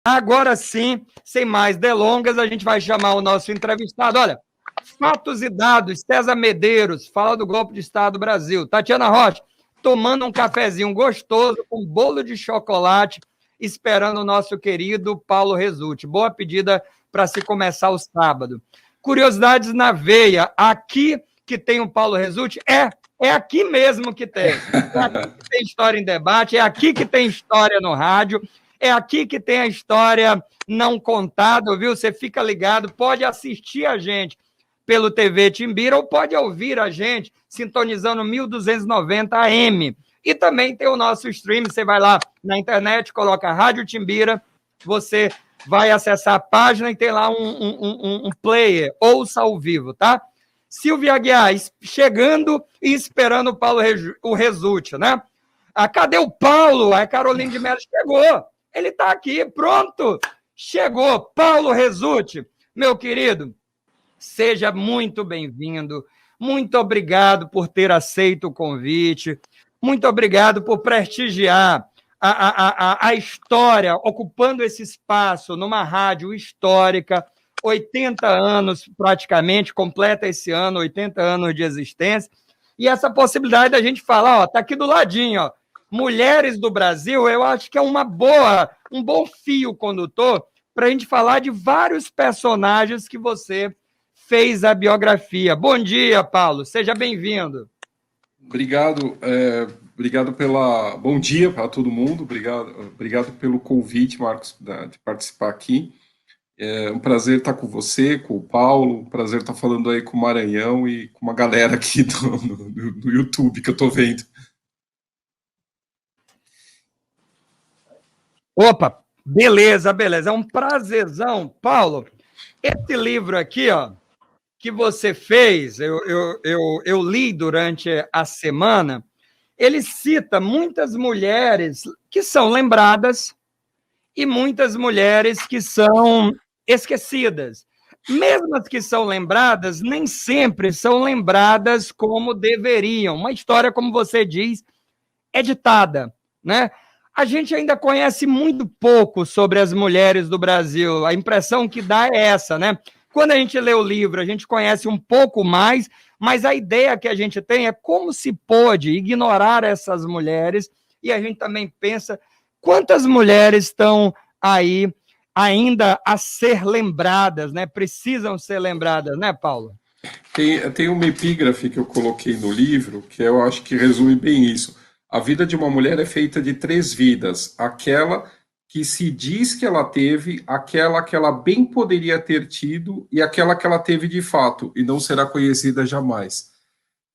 Agora sim, sem mais delongas, a gente vai chamar o nosso entrevistado. Olha, fatos e dados, César Medeiros, fala do golpe de Estado do Brasil. Tatiana Rocha, tomando um cafezinho gostoso com bolo de chocolate, esperando o nosso querido Paulo Resulti. Boa pedida para se começar o sábado. Curiosidades na veia, aqui que tem o Paulo Resulti, é aqui mesmo que tem. É aqui que tem história em debate, é aqui que tem história no rádio, é aqui que tem a história não contada, viu? Você fica ligado, pode assistir a gente pelo TV Timbira ou pode ouvir a gente sintonizando 1290 AM. E também tem o nosso stream, você vai lá na internet, coloca Rádio Timbira, você vai acessar a página e tem lá um player, ouça ao vivo, tá? Silvia Aguiar, chegando e esperando o Paulo o Resulti, né? Ah, cadê o Paulo? A Carolina de Mello chegou. Ele está aqui, pronto. Chegou. Paulo Resulti, meu querido, seja muito bem-vindo. Muito obrigado por ter aceito o convite. Muito obrigado por prestigiar a história, ocupando esse espaço numa rádio histórica. 80 anos, praticamente, completa esse ano, 80 anos de existência. E essa possibilidade da gente falar, ó, tá aqui do ladinho, ó. Mulheres do Brasil, eu acho que é um bom fio condutor para a gente falar de vários personagens que você fez a biografia. Bom dia, Paulo, seja bem-vindo. Obrigado, bom dia para todo mundo, obrigado pelo convite, Marcos, de participar aqui. É um prazer estar com você, com o Paulo, um prazer estar falando aí com o Maranhão e com uma galera aqui do YouTube que eu estou vendo. Opa, beleza. É um prazerzão. Paulo, esse livro aqui, ó, que você fez, eu li durante a semana, ele cita muitas mulheres que são lembradas e muitas mulheres que são esquecidas. Mesmo as que são lembradas, nem sempre são lembradas como deveriam. Uma história, como você diz, é ditada, né? A gente ainda conhece muito pouco sobre as mulheres do Brasil. A impressão que dá é essa, né? Quando a gente lê o livro, a gente conhece um pouco mais, mas a ideia que a gente tem é como se pôde ignorar essas mulheres, e a gente também pensa quantas mulheres estão aí ainda a ser lembradas, né? Precisam ser lembradas, né, Paulo? Tem uma epígrafe que eu coloquei no livro que eu acho que resume bem isso. A vida de uma mulher é feita de 3 vidas. Aquela que se diz que ela teve, aquela que ela bem poderia ter tido e aquela que ela teve de fato e não será conhecida jamais.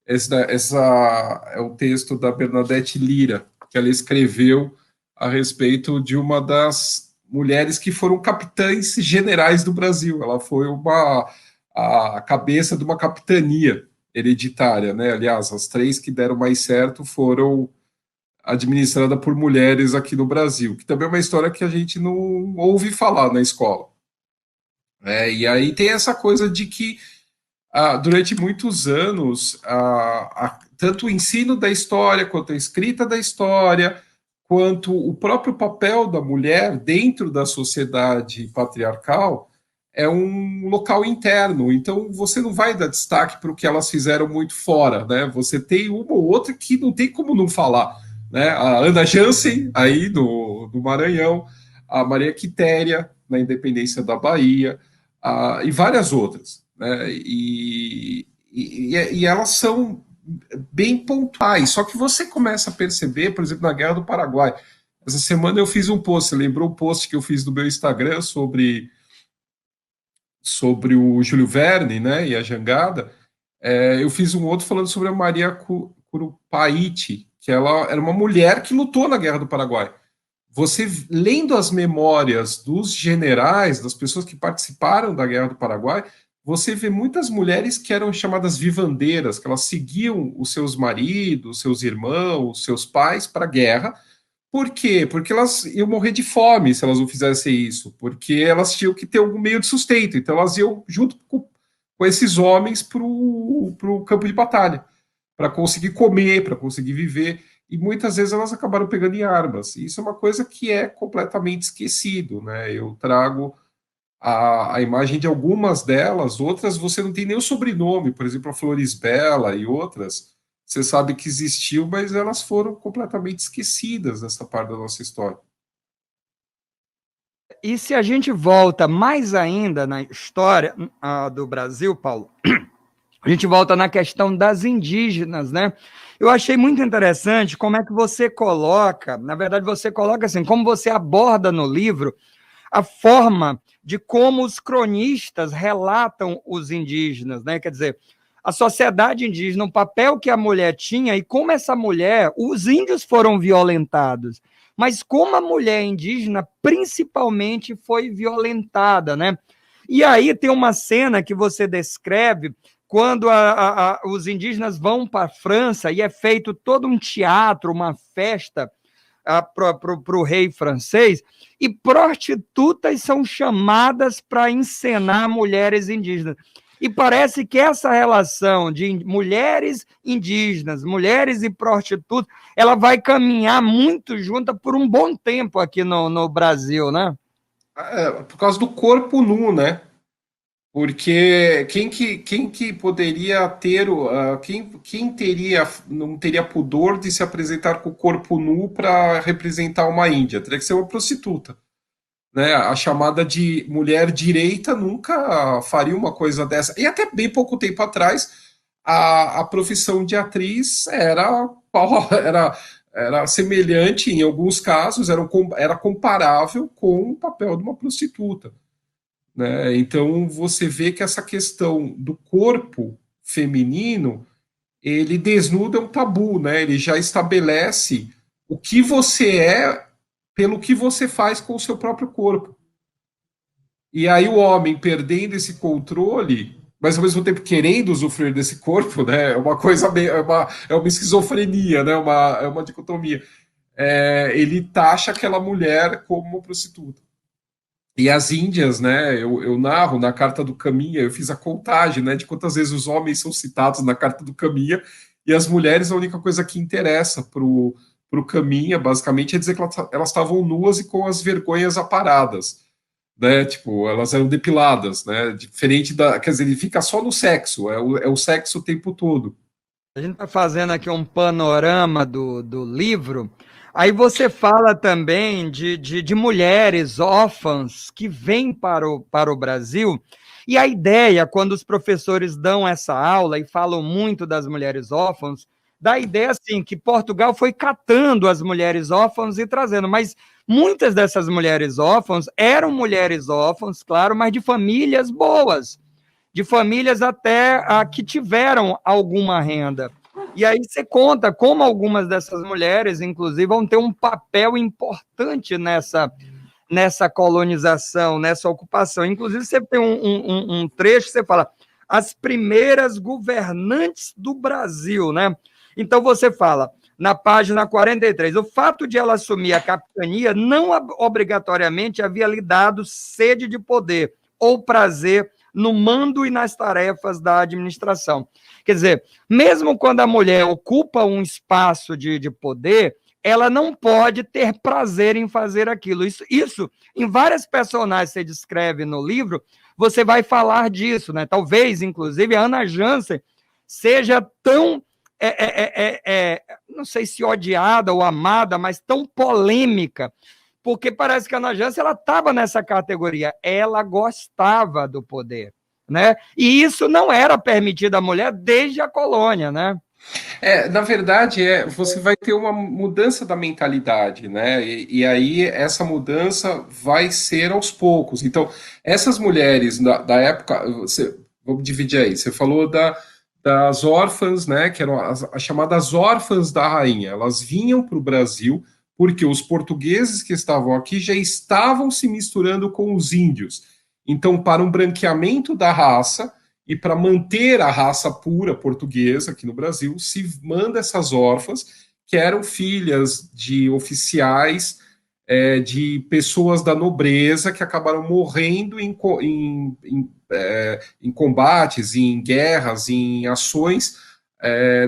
Essa é o texto da Bernadette Lira, que ela escreveu a respeito de uma das mulheres que foram capitães generais do Brasil. Ela foi a cabeça de uma capitania hereditária, né? Aliás, as 3 que deram mais certo foram administrada por mulheres aqui no Brasil, que também é uma história que a gente não ouve falar na escola. E aí tem essa coisa de que, durante muitos anos, tanto o ensino da história, quanto a escrita da história, quanto o próprio papel da mulher dentro da sociedade patriarcal, é um local interno, então você não vai dar destaque para o que elas fizeram muito fora, né? Você tem uma ou outra que não tem como não falar, né? A Ana Jansen, aí no Maranhão, a Maria Quitéria, na independência da Bahia, e várias outras, né? E elas são bem pontuais, só que você começa a perceber, por exemplo, na Guerra do Paraguai. Essa semana eu fiz um post, você lembrou o post que eu fiz no meu Instagram sobre o Júlio Verne, né, e a jangada. Eu fiz um outro falando sobre a Maria Curupaiti, que ela era uma mulher que lutou na Guerra do Paraguai. Você, lendo as memórias dos generais, das pessoas que participaram da Guerra do Paraguai, você vê muitas mulheres que eram chamadas vivandeiras, que elas seguiam os seus maridos, seus irmãos, seus pais para a guerra. Por quê? Porque elas iam morrer de fome se elas não fizessem isso, porque elas tinham que ter algum meio de sustento, então elas iam junto com esses homens para o campo de batalha, para conseguir comer, para conseguir viver. e muitas vezes elas acabaram pegando em armas. Isso é uma coisa que é completamente esquecido, né? Eu trago a imagem de algumas delas, outras você não tem nem o sobrenome, por exemplo, a Florisbela e outras, você sabe que existiu, mas elas foram completamente esquecidas nessa parte da nossa história. E se a gente volta mais ainda na história do Brasil, Paulo, a gente volta na questão das indígenas, né? Eu achei muito interessante como é que você coloca, na verdade, você coloca assim, como você aborda no livro a forma de como os cronistas relatam os indígenas, né? Quer dizer, a sociedade indígena, o papel que a mulher tinha e como essa mulher, os índios foram violentados, mas como a mulher indígena principalmente foi violentada, né? E aí tem uma cena que você descreve quando os indígenas vão para a França e é feito todo um teatro, uma festa para o rei francês, e prostitutas são chamadas para encenar mulheres indígenas. E parece que essa relação de mulheres indígenas, mulheres e prostitutas, ela vai caminhar muito junta por um bom tempo aqui no Brasil, né? Por causa do corpo nu, né? Porque quem que poderia ter, quem teria, não teria pudor de se apresentar com o corpo nu para representar uma índia? Teria que ser uma prostituta. Né? A chamada de mulher direita nunca faria uma coisa dessa. E até bem pouco tempo atrás, a profissão de atriz era, era semelhante, em alguns casos, era comparável com o papel de uma prostituta. Né? Então você vê que essa questão do corpo feminino ele desnuda um tabu, né? Ele já estabelece o que você é pelo que você faz com o seu próprio corpo. E aí o homem perdendo esse controle, mas ao mesmo tempo querendo usufruir desse corpo, né? É uma coisa meio, é uma esquizofrenia, né? É uma dicotomia. Ele taxa aquela mulher como prostituta. E as Índias, né? Eu narro na Carta do Caminha, eu fiz a contagem, né? De quantas vezes os homens são citados na Carta do Caminha e as mulheres, a única coisa que interessa pro Caminha, basicamente, é dizer que elas estavam nuas e com as vergonhas aparadas, né? Tipo, elas eram depiladas, né? Diferente da. Quer dizer, ele fica só no sexo, é o sexo o tempo todo. A gente está fazendo aqui um panorama do livro. Aí você fala também de mulheres órfãs que vêm para o Brasil. E a ideia, quando os professores dão essa aula e falam muito das mulheres órfãs, dá a ideia assim que Portugal foi catando as mulheres órfãs e trazendo, mas muitas dessas mulheres órfãs eram mulheres órfãs, claro, mas de famílias boas, de famílias até que tiveram alguma renda. E aí você conta como algumas dessas mulheres, inclusive, vão ter um papel importante nessa colonização, nessa ocupação. Inclusive, você tem um trecho que você fala as primeiras governantes do Brasil, né? Então, você fala, na página 43, o fato de ela assumir a capitania não obrigatoriamente havia lhe dado sede de poder ou prazer no mando e nas tarefas da administração. Quer dizer, mesmo quando a mulher ocupa um espaço de poder, ela não pode ter prazer em fazer aquilo. Isso em várias personagens que você descreve no livro, você vai falar disso, né? Talvez, inclusive, a Ana Jansen seja tão, não sei se odiada ou amada, mas tão polêmica, porque parece que a Ana Jansen ela estava nessa categoria, ela gostava do poder, né? E isso não era permitido à mulher desde a colônia, né? Na verdade, você vai ter uma mudança da mentalidade, né? E aí essa mudança vai ser aos poucos. Então, essas mulheres da época, vamos dividir aí. Você falou das órfãs, né? Que eram as chamadas órfãs da rainha. Elas vinham para o Brasil porque os portugueses que estavam aqui já estavam se misturando com os índios. Então, para um branqueamento da raça e para manter a raça pura portuguesa aqui no Brasil, se manda essas órfãs, que eram filhas de oficiais, de pessoas da nobreza que acabaram morrendo em combates, em guerras, em ações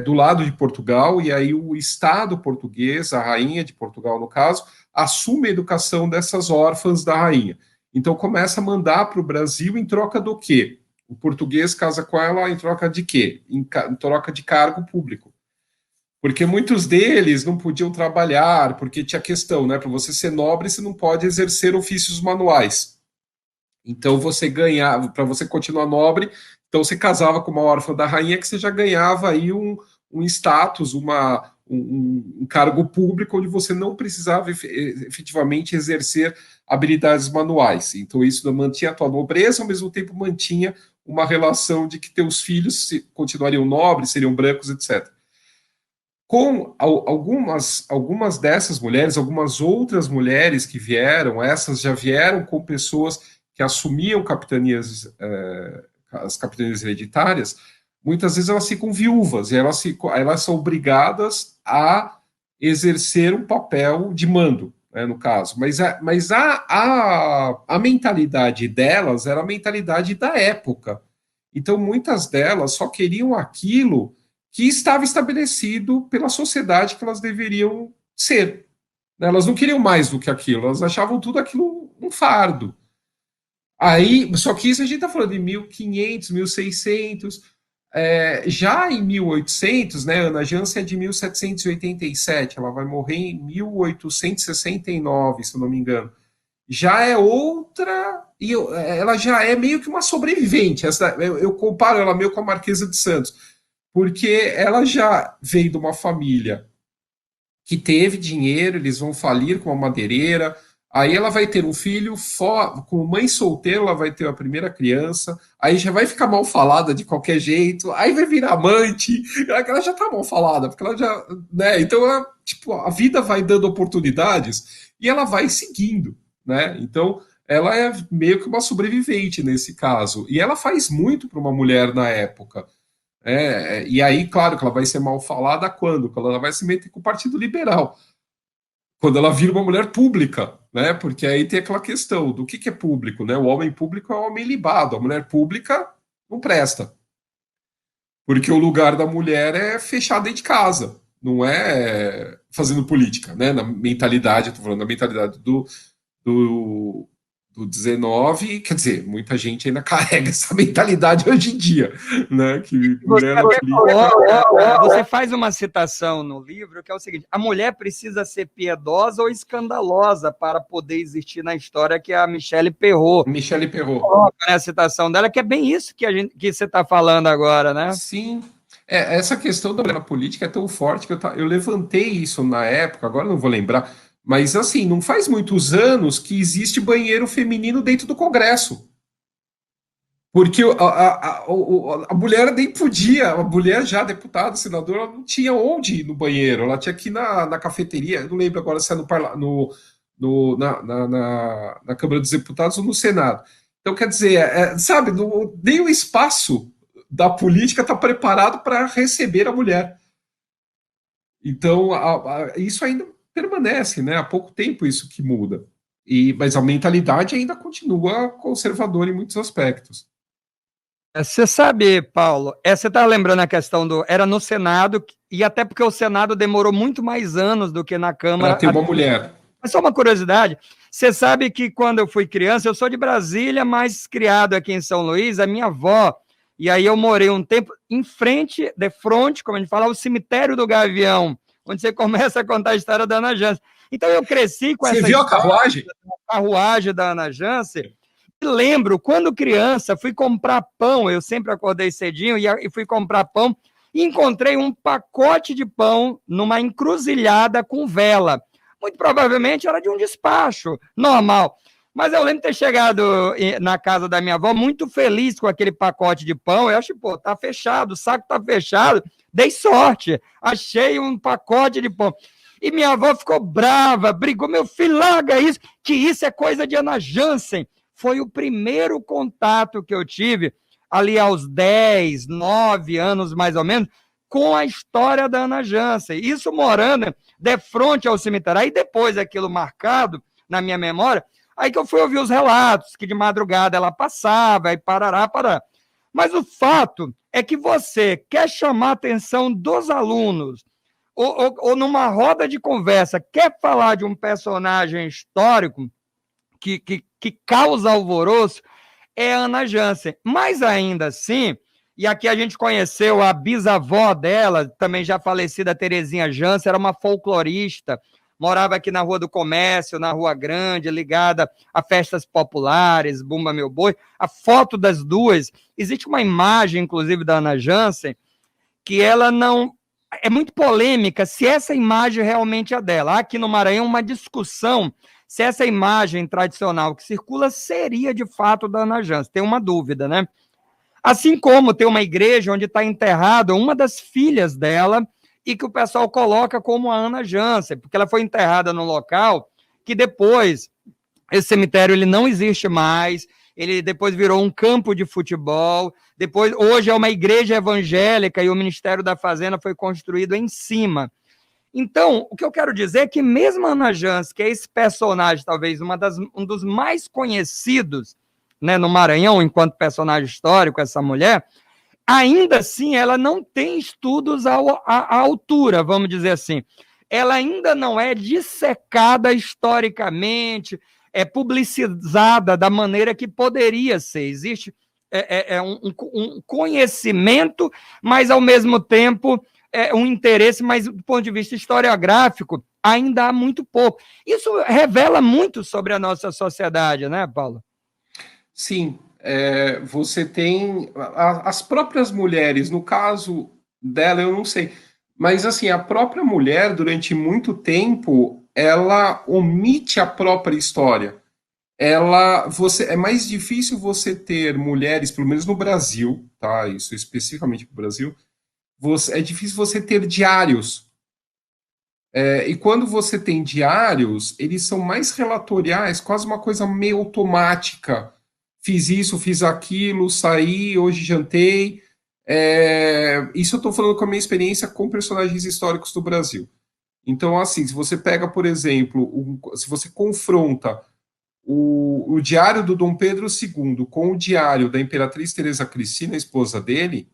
do lado de Portugal, e aí o Estado português, a rainha de Portugal, no caso, assume a educação dessas órfãs da rainha. Então começa a mandar para o Brasil em troca do quê? O português casa com ela em troca de quê? Em troca de cargo público. Porque muitos deles não podiam trabalhar, porque tinha questão, né? Para você ser nobre, você não pode exercer ofícios manuais. Então você ganhava, para você continuar nobre, então você casava com uma órfã da rainha que você já ganhava aí um status, um cargo público onde você não precisava efetivamente exercer habilidades manuais. Então isso mantinha a tua nobreza, ao mesmo tempo mantinha uma relação de que teus filhos continuariam nobres, seriam brancos, etc. Com algumas dessas mulheres, algumas outras mulheres que vieram, essas já vieram com pessoas que assumiam capitanias, as capitanias hereditárias, muitas vezes elas ficam viúvas, e elas são obrigadas a exercer um papel de mando, né, no caso. Mas a mentalidade delas era a mentalidade da época. Então, muitas delas só queriam aquilo que estava estabelecido pela sociedade que elas deveriam ser. Elas não queriam mais do que aquilo, elas achavam tudo aquilo um fardo. Aí, só que isso a gente está falando de 1500, 1600, já em 1800, né, Ana Jansen é de 1787, ela vai morrer em 1869, se eu não me engano. Já é outra, e ela já é meio que uma sobrevivente. Eu comparo ela meio com a Marquesa de Santos, porque ela já veio de uma família que teve dinheiro, eles vão falir com uma madeireira, aí ela vai ter um filho, com mãe solteira, ela vai ter a primeira criança, aí já vai ficar mal falada de qualquer jeito, aí vai virar amante, ela já tá mal falada, porque ela já, né, então a vida vai dando oportunidades e ela vai seguindo, né, então ela é meio que uma sobrevivente nesse caso, e ela faz muito para uma mulher na época. E aí, claro, que ela vai ser mal falada quando? Quando ela vai se meter com o Partido Liberal. Quando ela vira uma mulher pública, né? Porque aí tem aquela questão do que é público, né? O homem público é o homem libado, a mulher pública não presta. Porque o lugar da mulher é fechar dentro de casa, não é fazendo política, né? Na mentalidade, eu tô falando da mentalidade do 19, quer dizer, muita gente ainda carrega essa mentalidade hoje em dia, né? Que mulher não você faz uma citação no livro que é o seguinte: a mulher precisa ser piedosa ou escandalosa para poder existir na história, que é a Michelle Perrault. Michelle Perrault. Coloca, né, a citação dela, que é bem isso que você está falando agora, né? Sim. Essa questão da mulher na política é tão forte que eu levantei isso na época, agora não vou lembrar. Mas, assim, não faz muitos anos que existe banheiro feminino dentro do Congresso. Porque a mulher nem podia, a mulher já deputada, senadora, não tinha onde ir no banheiro. Ela tinha que ir na cafeteria, não lembro agora se é na Câmara dos Deputados ou no Senado. Então, quer dizer, sabe, nem o espaço da política está preparado para receber a mulher. Então, isso ainda permanece, né? Há pouco tempo isso que muda. Mas a mentalidade ainda continua conservadora em muitos aspectos. Você sabe, Paulo, você está lembrando a questão era no Senado, e até porque o Senado demorou muito mais anos do que na Câmara. Para ter uma mulher. Mas só uma curiosidade, você sabe que quando eu fui criança, eu sou de Brasília, mas criado aqui em São Luís, a minha avó, e aí eu morei um tempo em frente, de frente, como a gente fala, o cemitério do Gavião, onde você começa a contar a história da Ana Jansen. Então eu cresci com essa história. Você viu a carruagem? A carruagem da Ana Jansen. E lembro, quando criança, fui comprar pão, eu sempre acordei cedinho e fui comprar pão, e encontrei um pacote de pão numa encruzilhada com vela. Muito provavelmente era de um despacho normal. Mas eu lembro de ter chegado na casa da minha avó muito feliz com aquele pacote de pão. Eu acho, pô, tá fechado, o saco tá fechado. Dei sorte, achei um pacote de pão. E minha avó ficou brava, brigou, meu filho, larga isso, que isso é coisa de Ana Jansen. Foi o primeiro contato que eu tive, ali aos 10, 9 anos mais ou menos, com a história da Ana Jansen. Isso morando de frente ao cemitério. Aí depois aquilo marcado na minha memória, aí que eu fui ouvir os relatos, que de madrugada ela passava, e parará. Mas o fato é que você quer chamar a atenção dos alunos, ou numa roda de conversa, quer falar de um personagem histórico que causa alvoroço, é a Ana Jansen. Mas ainda assim, e aqui a gente conheceu a bisavó dela, também já falecida, Terezinha Jansen, era uma folclorista, morava aqui na Rua do Comércio, na Rua Grande, ligada a festas populares, Bumba Meu Boi. A foto das duas, existe uma imagem, inclusive, da Ana Jansen, que ela não... É muito polêmica se essa imagem realmente é dela. Há aqui no Maranhão uma discussão se essa imagem tradicional que circula seria de fato da Ana Jansen. Tem uma dúvida, né? Assim como tem uma igreja onde está enterrada uma das filhas dela e que o pessoal coloca como a Ana Jansen, porque ela foi enterrada num local que depois, esse cemitério ele não existe mais, ele depois virou um campo de futebol, depois hoje é uma igreja evangélica e o Ministério da Fazenda foi construído em cima. Então, o que eu quero dizer é que mesmo a Ana Jansen, que é esse personagem, talvez um dos mais conhecidos, né, no Maranhão, enquanto personagem histórico, essa mulher, ainda assim ela não tem estudos à altura, vamos dizer assim. Ela ainda não é dissecada historicamente, é publicizada da maneira que poderia ser. Existe um conhecimento, mas ao mesmo tempo um interesse, mas do ponto de vista historiográfico, ainda há muito pouco. Isso revela muito sobre a nossa sociedade, né, Paulo? Sim, você tem as próprias mulheres, no caso dela, eu não sei, mas assim, a própria mulher, durante muito tempo, ela omite a própria história. É mais difícil você ter mulheres, pelo menos no Brasil, tá? Isso especificamente para o Brasil, é difícil você ter diários. E quando você tem diários, eles são mais relatoriais, quase uma coisa meio automática. Fiz isso, fiz aquilo, saí, hoje jantei. Isso eu estou falando com a minha experiência com personagens históricos do Brasil. Então, assim, se você pega, por exemplo, se você confronta o diário do Dom Pedro II com o diário da Imperatriz Teresa Cristina, esposa dele,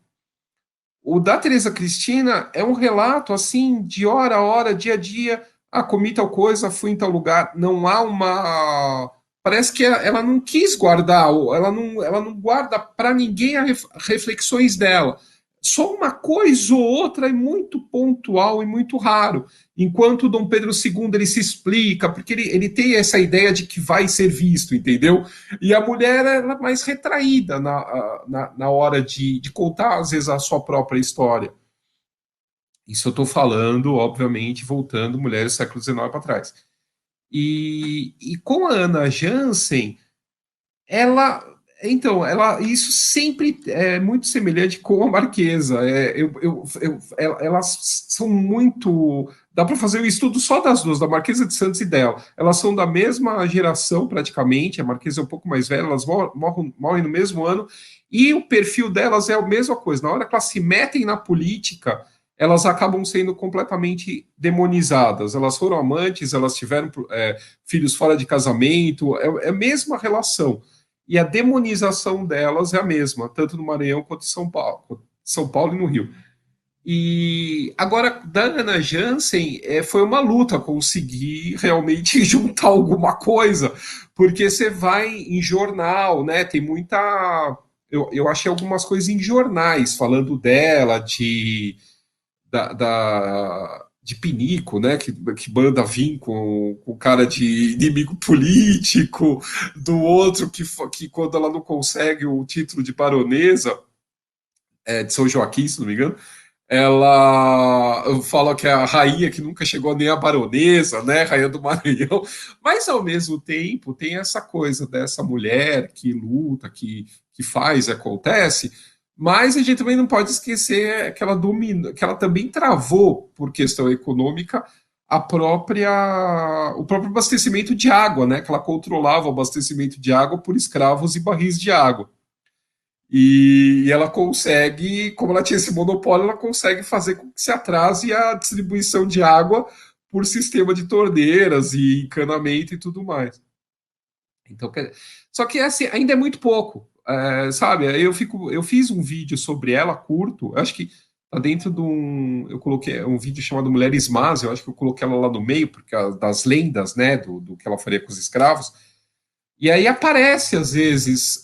o da Teresa Cristina é um relato, assim, de hora a hora, dia a dia. Ah, comi tal coisa, fui em tal lugar. Não há uma... Parece que ela não quis guardar, ela não guarda para ninguém as reflexões dela. Só uma coisa ou outra é muito pontual e muito raro. Enquanto o Dom Pedro II ele se explica, porque ele tem essa ideia de que vai ser visto, entendeu? E a mulher ela é mais retraída na hora de contar, às vezes, a sua própria história. Isso eu estou falando, obviamente, voltando mulheres do século XIX para trás. E com a Ana Jansen, isso sempre é muito semelhante com a Marquesa. Elas são muito. Dá para fazer o estudo só das duas, da Marquesa de Santos e dela. Elas são da mesma geração, praticamente. A Marquesa é um pouco mais velha, elas morrem no mesmo ano. E o perfil delas é a mesma coisa. Na hora que elas se metem na política, elas acabam sendo completamente demonizadas. Elas foram amantes, elas tiveram filhos fora de casamento, é a mesma relação. E a demonização delas é a mesma, tanto no Maranhão quanto em São Paulo e no Rio. E agora, da Ana Jansen, foi uma luta conseguir realmente juntar alguma coisa, porque você vai em jornal, né? Tem muita. Eu achei algumas coisas em jornais falando dela, de pinico, né? Que manda vir com cara de inimigo político, do outro que quando ela não consegue o título de baronesa de São Joaquim, se não me engano, ela fala que é a rainha que nunca chegou nem a baronesa, né? Rainha do Maranhão, mas ao mesmo tempo tem essa coisa dessa mulher que luta, que faz, acontece. Mas a gente também não pode esquecer que que ela também travou, por questão econômica, o próprio abastecimento de água, né? Que ela controlava o abastecimento de água por escravos e barris de água. E ela consegue, como ela tinha esse monopólio, ela consegue fazer com que se atrase a distribuição de água por sistema de torneiras e encanamento e tudo mais. Então, só que assim, ainda é muito pouco. sabe, eu fiz um vídeo sobre ela curto, eu acho que tá dentro de eu coloquei um vídeo chamado Mulheres Más, eu acho que eu coloquei ela lá no meio, porque das lendas, né, do que ela faria com os escravos, e aí aparece, às vezes,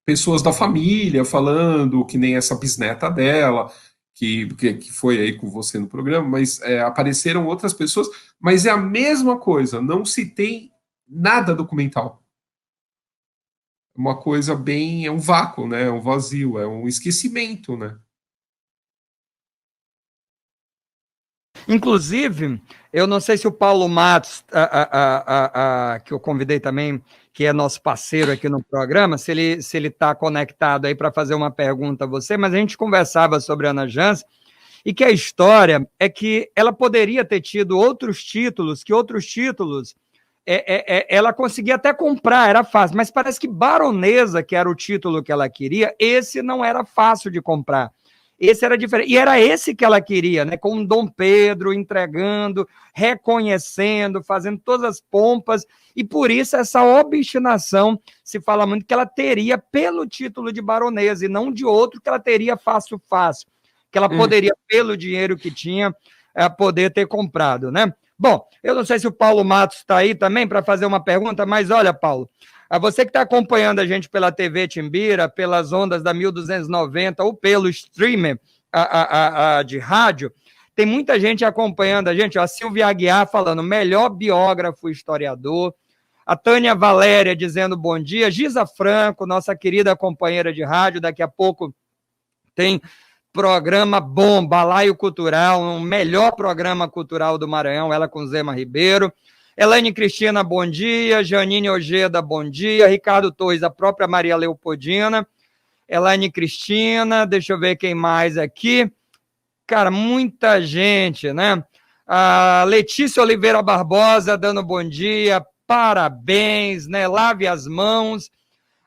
pessoas da família falando, que nem essa bisneta dela, que foi aí com você no programa, mas apareceram outras pessoas, mas é a mesma coisa, não se tem nada documental. Uma coisa bem, é um vácuo, né? É um vazio, é um esquecimento, né? Inclusive, eu não sei se o Paulo Matos, que eu convidei também, que é nosso parceiro aqui no programa, se ele está conectado aí para fazer uma pergunta a você, mas a gente conversava sobre a Ana Jans, e que a história é que ela poderia ter tido outros títulos, ela conseguia até comprar, era fácil, mas parece que baronesa, que era o título que ela queria, esse não era fácil de comprar. Esse era diferente. E era esse que ela queria, né? Com Dom Pedro entregando, reconhecendo, fazendo todas as pompas. E por isso essa obstinação, se fala muito que ela teria pelo título de baronesa e não de outro que ela teria fácil, que ela poderia, pelo dinheiro que tinha, poder ter comprado, né? Bom, eu não sei se o Paulo Matos está aí também para fazer uma pergunta, mas olha, Paulo, a você que está acompanhando a gente pela TV Timbira, pelas ondas da 1290 ou pelo streamer de rádio, tem muita gente acompanhando a gente, ó, a Silvia Aguiar falando, melhor biógrafo historiador, a Tânia Valéria dizendo bom dia, Giza Franco, nossa querida companheira de rádio, daqui a pouco tem programa bom, Balaio Cultural, um melhor programa cultural do Maranhão, ela com Zema Ribeiro, Elaine Cristina, bom dia. Janine Ojeda, bom dia. Ricardo Torres, a própria Maria Leopoldina. Elaine Cristina, deixa eu ver quem mais aqui. Cara, muita gente, né? A Letícia Oliveira Barbosa, dando bom dia. Parabéns, né? Lave as mãos.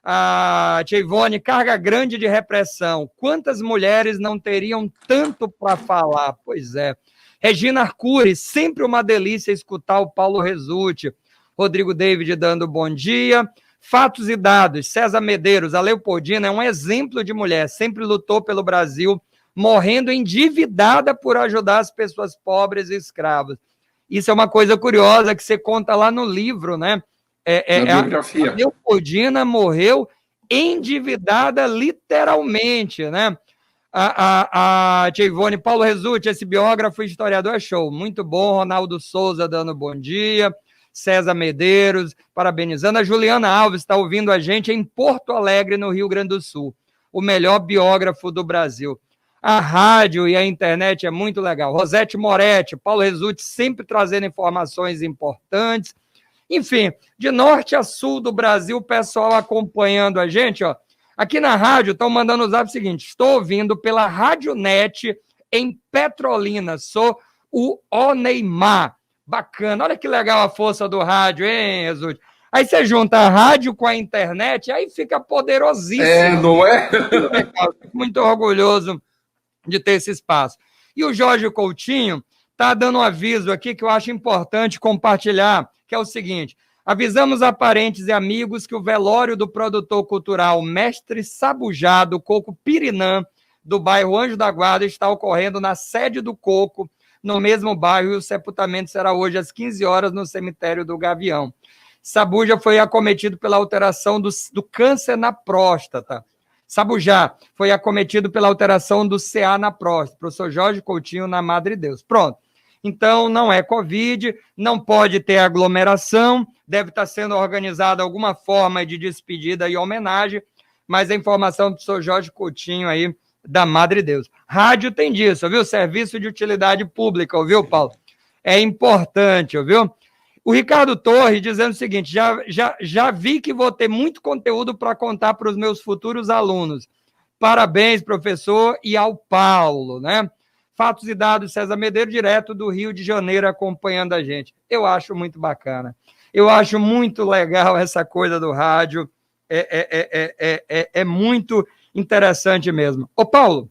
A Tia Ivone, carga grande de repressão. Quantas mulheres não teriam tanto para falar? Pois é. Regina Arcuri, sempre uma delícia escutar o Paulo Resulti. Rodrigo David dando bom dia. Fatos e dados, César Medeiros, a Leopoldina é um exemplo de mulher, sempre lutou pelo Brasil, morrendo endividada por ajudar as pessoas pobres e escravas. Isso é uma coisa curiosa que você conta lá no livro, né? Na biografia. A Leopoldina morreu endividada literalmente, né? A Tia Ivone, Paulo Resulti, esse biógrafo e historiador é show, muito bom. Ronaldo Souza dando bom dia, César Medeiros parabenizando, a Juliana Alves está ouvindo a gente em Porto Alegre, no Rio Grande do Sul, o melhor biógrafo do Brasil. A rádio e a internet é muito legal. Rosete Moretti, Paulo Resulti sempre trazendo informações importantes. Enfim, de norte a sul do Brasil, o pessoal acompanhando a gente, ó. Aqui na rádio estão mandando usar o seguinte, estou ouvindo pela Radionet em Petrolina, sou o Neymar. Bacana, olha que legal a força do rádio, hein, Jesus? Aí você junta a rádio com a internet, aí fica poderosíssimo. Não é? Muito orgulhoso de ter esse espaço. E o Jorge Coutinho está dando um aviso aqui que eu acho importante compartilhar, que é o seguinte, avisamos a parentes e amigos que o velório do produtor cultural Mestre Sabujá, do Coco Pirinã, do bairro Anjo da Guarda, está ocorrendo na sede do Coco, no mesmo bairro, e o sepultamento será hoje às 15 horas no cemitério do Gavião. Sabuja foi acometido pela alteração do câncer na próstata. Sabujá foi acometido pela alteração do CA na próstata. Professor Jorge Coutinho, na Madre Deus. Pronto. Então, não é Covid, não pode ter aglomeração, deve estar sendo organizada alguma forma de despedida e homenagem, mas a informação do professor Jorge Coutinho aí, da Madre Deus. Rádio tem disso, viu? Serviço de utilidade pública, ouviu, Paulo? É importante, ouviu? O Ricardo Torres dizendo o seguinte, já vi que vou ter muito conteúdo para contar para os meus futuros alunos. Parabéns, professor, e ao Paulo, né? Fatos e dados, César Medeiros, direto do Rio de Janeiro, acompanhando a gente. Eu acho muito bacana. Eu acho muito legal essa coisa do rádio. É muito interessante mesmo. Ô, Paulo,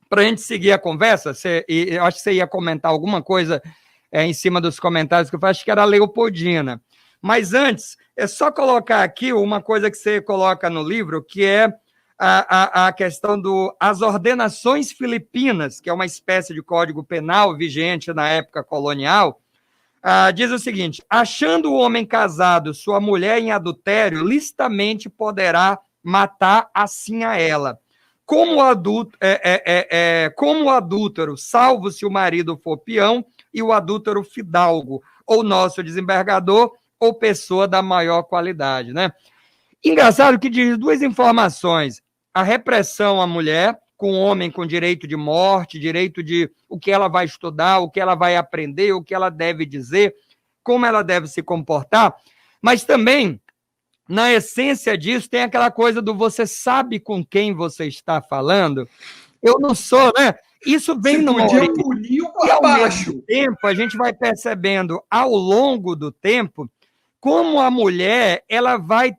para a gente seguir a conversa, eu acho que você ia comentar alguma coisa em cima dos comentários que eu acho que era a Leopoldina. Mas antes, é só colocar aqui uma coisa que você coloca no livro, que é a questão das ordenações filipinas, que é uma espécie de código penal vigente na época colonial. Diz o seguinte: achando o homem casado sua mulher em adultério, listamente poderá matar assim a ela. Como o adúltero, salvo se o marido for peão, e o adúltero fidalgo, ou nosso desembargador, ou pessoa da maior qualidade, né? Engraçado que diz duas informações: a repressão à mulher, com o homem com direito de morte, direito de o que ela vai estudar, o que ela vai aprender, o que ela deve dizer, como ela deve se comportar, mas também, na essência disso, tem aquela coisa do você sabe com quem você está falando? Eu não sou, né? Isso vem numa origem. Punir o e, ao abaixo. mesmo tempo, a gente vai percebendo, ao longo do tempo, como a mulher ela vai,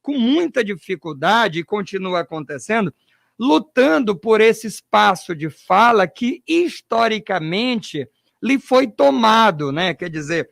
com muita dificuldade, e continua acontecendo, lutando por esse espaço de fala que, historicamente, lhe foi tomado, né? Quer dizer,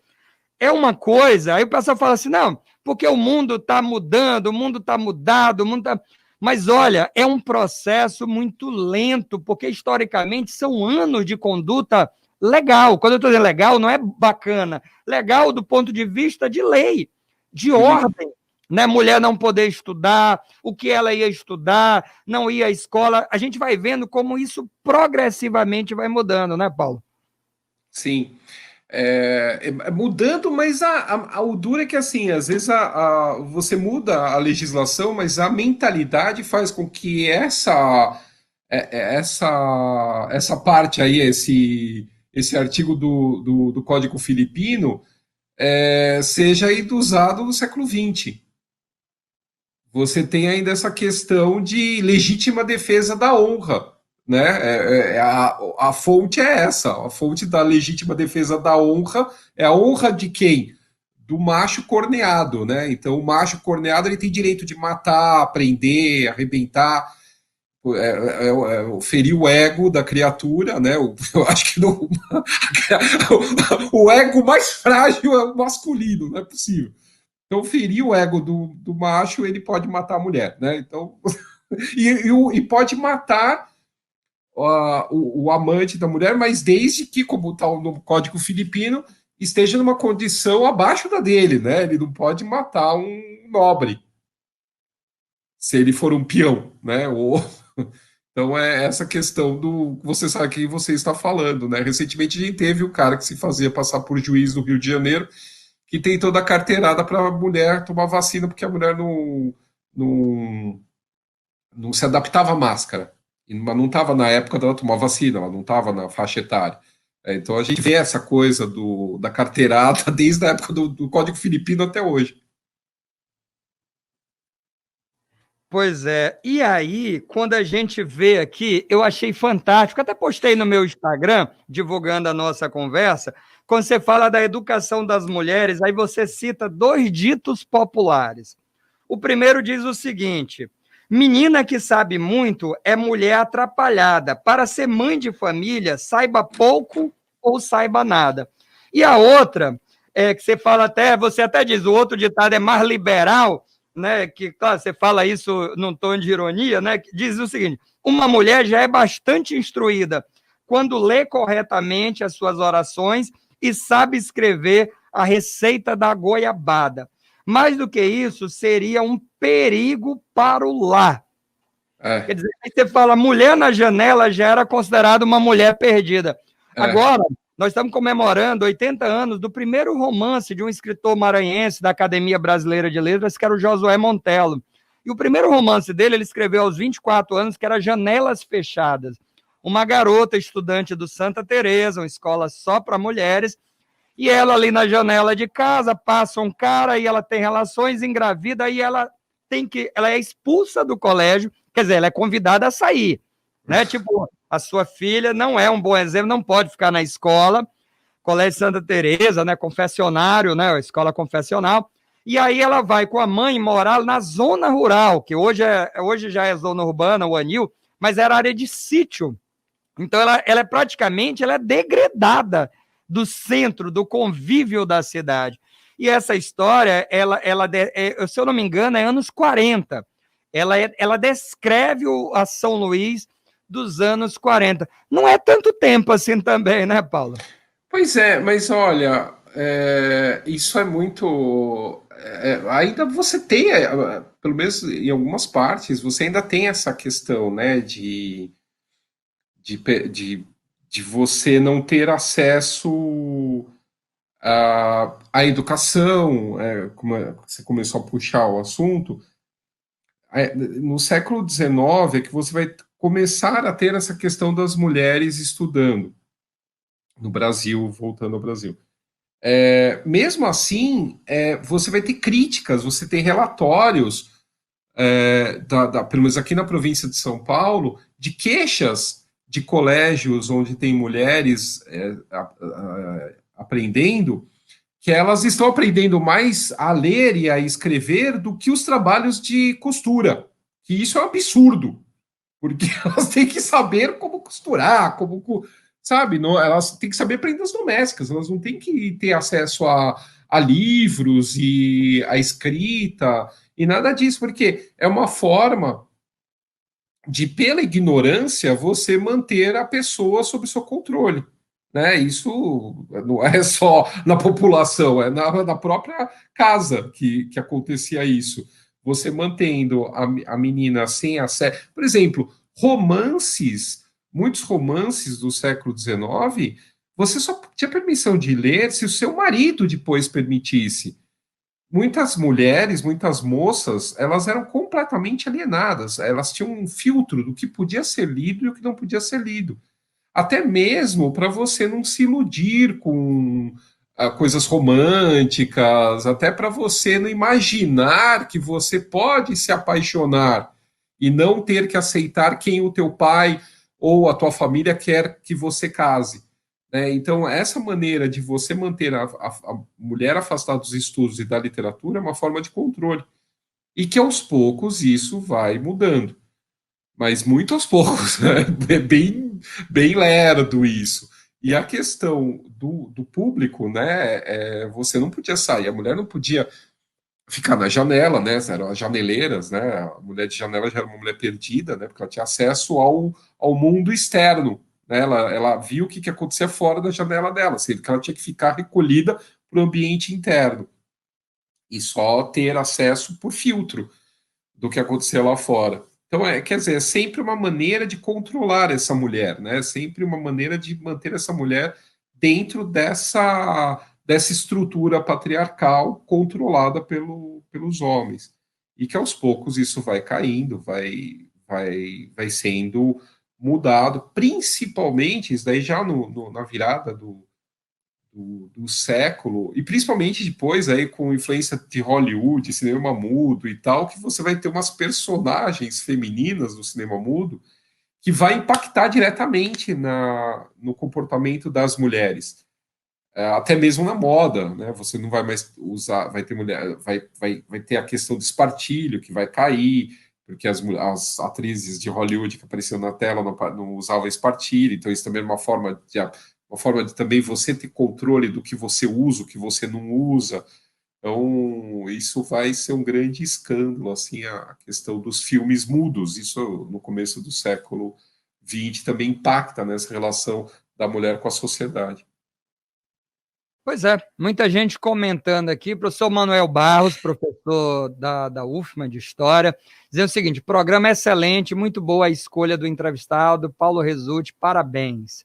é uma coisa, aí o pessoal fala assim, não, porque o mundo está mudando, o mundo está mudado, o mundo está... Mas, olha, é um processo muito lento, porque, historicamente, são anos de conduta legal. Quando eu estou dizendo legal, não é bacana. Legal do ponto de vista de lei, de ordem. Né? Mulher não poder estudar, o que ela ia estudar, não ia à escola. A gente vai vendo como isso progressivamente vai mudando, né, Paulo? Sim. Mudando, mas o duro é que, assim, às vezes você muda a legislação, mas a mentalidade faz com que essa parte aí, esse artigo do Código Filipino, seja ainda usado no século XX. Você tem ainda essa questão de legítima defesa da honra, né? A fonte é essa, a fonte da legítima defesa da honra é a honra de quem? Do macho corneado, né? Então o macho corneado ele tem direito de matar, prender, arrebentar, ferir o ego da criatura, né? Eu acho que o ego mais frágil é o masculino, não é possível. Então, ferir o ego do macho, ele pode matar a mulher, né? Então, e pode matar o amante da mulher, mas desde que, como está no Código Filipino, esteja numa condição abaixo da dele, né? Ele não pode matar um nobre, se ele for um peão, né? Então, é essa questão do... Você sabe que você está falando, né? Recentemente, a gente teve o cara que se fazia passar por juiz no Rio de Janeiro, que tem toda a carteirada para a mulher tomar vacina, porque a mulher não se adaptava à máscara. Mas não estava na época dela tomar vacina, ela não estava na faixa etária. Então a gente vê essa coisa da carteirada desde a época do Código Filipino até hoje. Pois é. E aí, quando a gente vê aqui, eu achei fantástico, até postei no meu Instagram, divulgando a nossa conversa, quando você fala da educação das mulheres, aí você cita dois ditos populares. O primeiro diz o seguinte: menina que sabe muito é mulher atrapalhada. Para ser mãe de família, saiba pouco ou saiba nada. E a outra, que você fala até, você até diz, o outro ditado é mais liberal, né? Que, claro, você fala isso num tom de ironia, né? Que diz o seguinte: uma mulher já é bastante instruída quando lê corretamente as suas orações e sabe escrever a receita da goiabada. Mais do que isso, seria um perigo para o lar. Quer dizer, aí você fala, mulher na janela já era considerada uma mulher perdida. Agora, nós estamos comemorando 80 anos do primeiro romance de um escritor maranhense da Academia Brasileira de Letras, que era o Josué Montello. E o primeiro romance dele, ele escreveu aos 24 anos, que era Janelas Fechadas. Uma garota estudante do Santa Teresa, uma escola só para mulheres, e ela ali na janela de casa, passa um cara e ela tem relações, engravida, e ela é expulsa do colégio, quer dizer, ela é convidada a sair, né? Tipo, a sua filha não é um bom exemplo, não pode ficar na escola, Colégio Santa Teresa, né? Confessionário, né? Escola confessional, e aí ela vai com a mãe morar na zona rural, que hoje já é zona urbana, o Anil, mas era área de sítio. Então, ela é praticamente degradada do centro, do convívio da cidade. E essa história, se eu não me engano, é anos 40. Ela descreve a São Luís dos anos 40. Não é tanto tempo assim também, né, Paulo? Pois é, mas olha, isso é muito. Ainda você tem, pelo menos em algumas partes, você ainda tem essa questão, né, de, pe- de, de você não ter acesso à educação, como você começou a puxar o assunto. No século XIX é que você vai começar a ter essa questão das mulheres estudando no Brasil, voltando ao Brasil. Mesmo assim, você vai ter críticas, você tem relatórios, pelo menos aqui na província de São Paulo, de queixas de colégios onde tem mulheres aprendendo, que elas estão aprendendo mais a ler e a escrever do que os trabalhos de costura. Que isso é um absurdo, porque elas têm que saber como costurar, sabe? Não, elas têm que saber prendas domésticas, elas não têm que ter acesso a livros e a escrita e nada disso, porque é uma forma de, pela ignorância, você manter a pessoa sob seu controle. Né? Isso não é só na população, é na própria casa que acontecia isso. Você mantendo a menina sem acesso. Por exemplo, muitos romances do século XIX, você só tinha permissão de ler se o seu marido depois permitisse. Muitas mulheres, muitas moças, elas eram completamente alienadas, elas tinham um filtro do que podia ser lido e o que não podia ser lido. Até mesmo para você não se iludir com coisas românticas, até para você não imaginar que você pode se apaixonar e não ter que aceitar quem o teu pai ou a tua família quer que você case. Né? Então, essa maneira de você manter a mulher afastada dos estudos e da literatura é uma forma de controle. E que aos poucos isso vai mudando. Mas muito aos poucos, né? É bem lerdo isso. E a questão do público, né? Você não podia sair, a mulher não podia ficar na janela, né? Eram as janeleiras, né? A mulher de janela já era uma mulher perdida, né? Porque ela tinha acesso ao mundo externo, né? Ela via o que acontecia fora da janela dela, sendo que ela tinha que ficar recolhida para o ambiente interno e só ter acesso por filtro do que acontecia lá fora. Então, quer dizer, é sempre uma maneira de controlar essa mulher, né? Sempre uma maneira de manter essa mulher dentro dessa estrutura patriarcal controlada pelos homens. E que aos poucos isso vai caindo, vai sendo mudado, principalmente, isso daí já na virada do século, e principalmente depois aí com influência de Hollywood, cinema mudo e tal, que você vai ter umas personagens femininas do cinema mudo que vai impactar diretamente no comportamento das mulheres. Até mesmo na moda, né? Você não vai mais usar, vai ter mulher, vai ter a questão do espartilho que vai cair, porque as atrizes de Hollywood que apareciam na tela não usavam espartilho, então isso também é uma forma de também você ter controle do que você usa, o que você não usa. Então, isso vai ser um grande escândalo, assim, a questão dos filmes mudos. Isso, no começo do século XX, também impacta nessa relação da mulher com a sociedade. Pois é, muita gente comentando aqui, professor Manuel Barros, professor da UFMA de História, dizendo o seguinte: programa excelente, muito boa a escolha do entrevistado, Paulo Resulti, parabéns.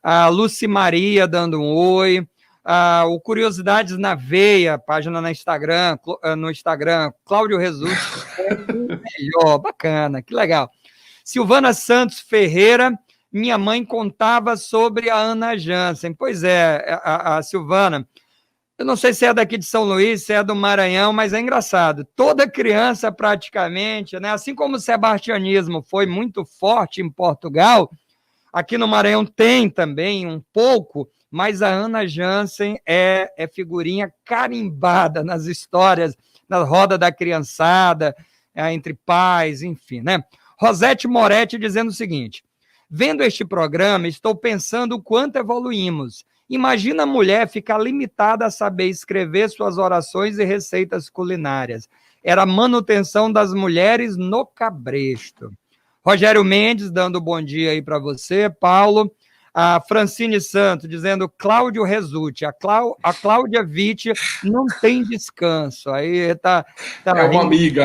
A Luci Maria dando um oi, o Curiosidades na Veia, página no Instagram, Cláudio Resulti, melhor, bacana, que legal. Silvana Santos Ferreira, minha mãe contava sobre a Ana Jansen. Pois é, a Silvana, eu não sei se é daqui de São Luís, se é do Maranhão, mas é engraçado. Toda criança, praticamente, né, assim como o sebastianismo foi muito forte em Portugal, aqui no Maranhão tem também um pouco, mas a Ana Jansen é figurinha carimbada nas histórias, na roda da criançada, entre pais, enfim, né? Rosete Moretti dizendo o seguinte: vendo este programa, estou pensando o quanto evoluímos Imagina a mulher ficar limitada a saber escrever suas orações e receitas culinárias. Era a manutenção das mulheres no cabresto. Rogério Mendes, dando bom dia aí para você, Paulo. A Francine Santos, dizendo Cláudio Resulti. A Cláudia Witt não tem descanso. Aí tá É uma rindo. amiga,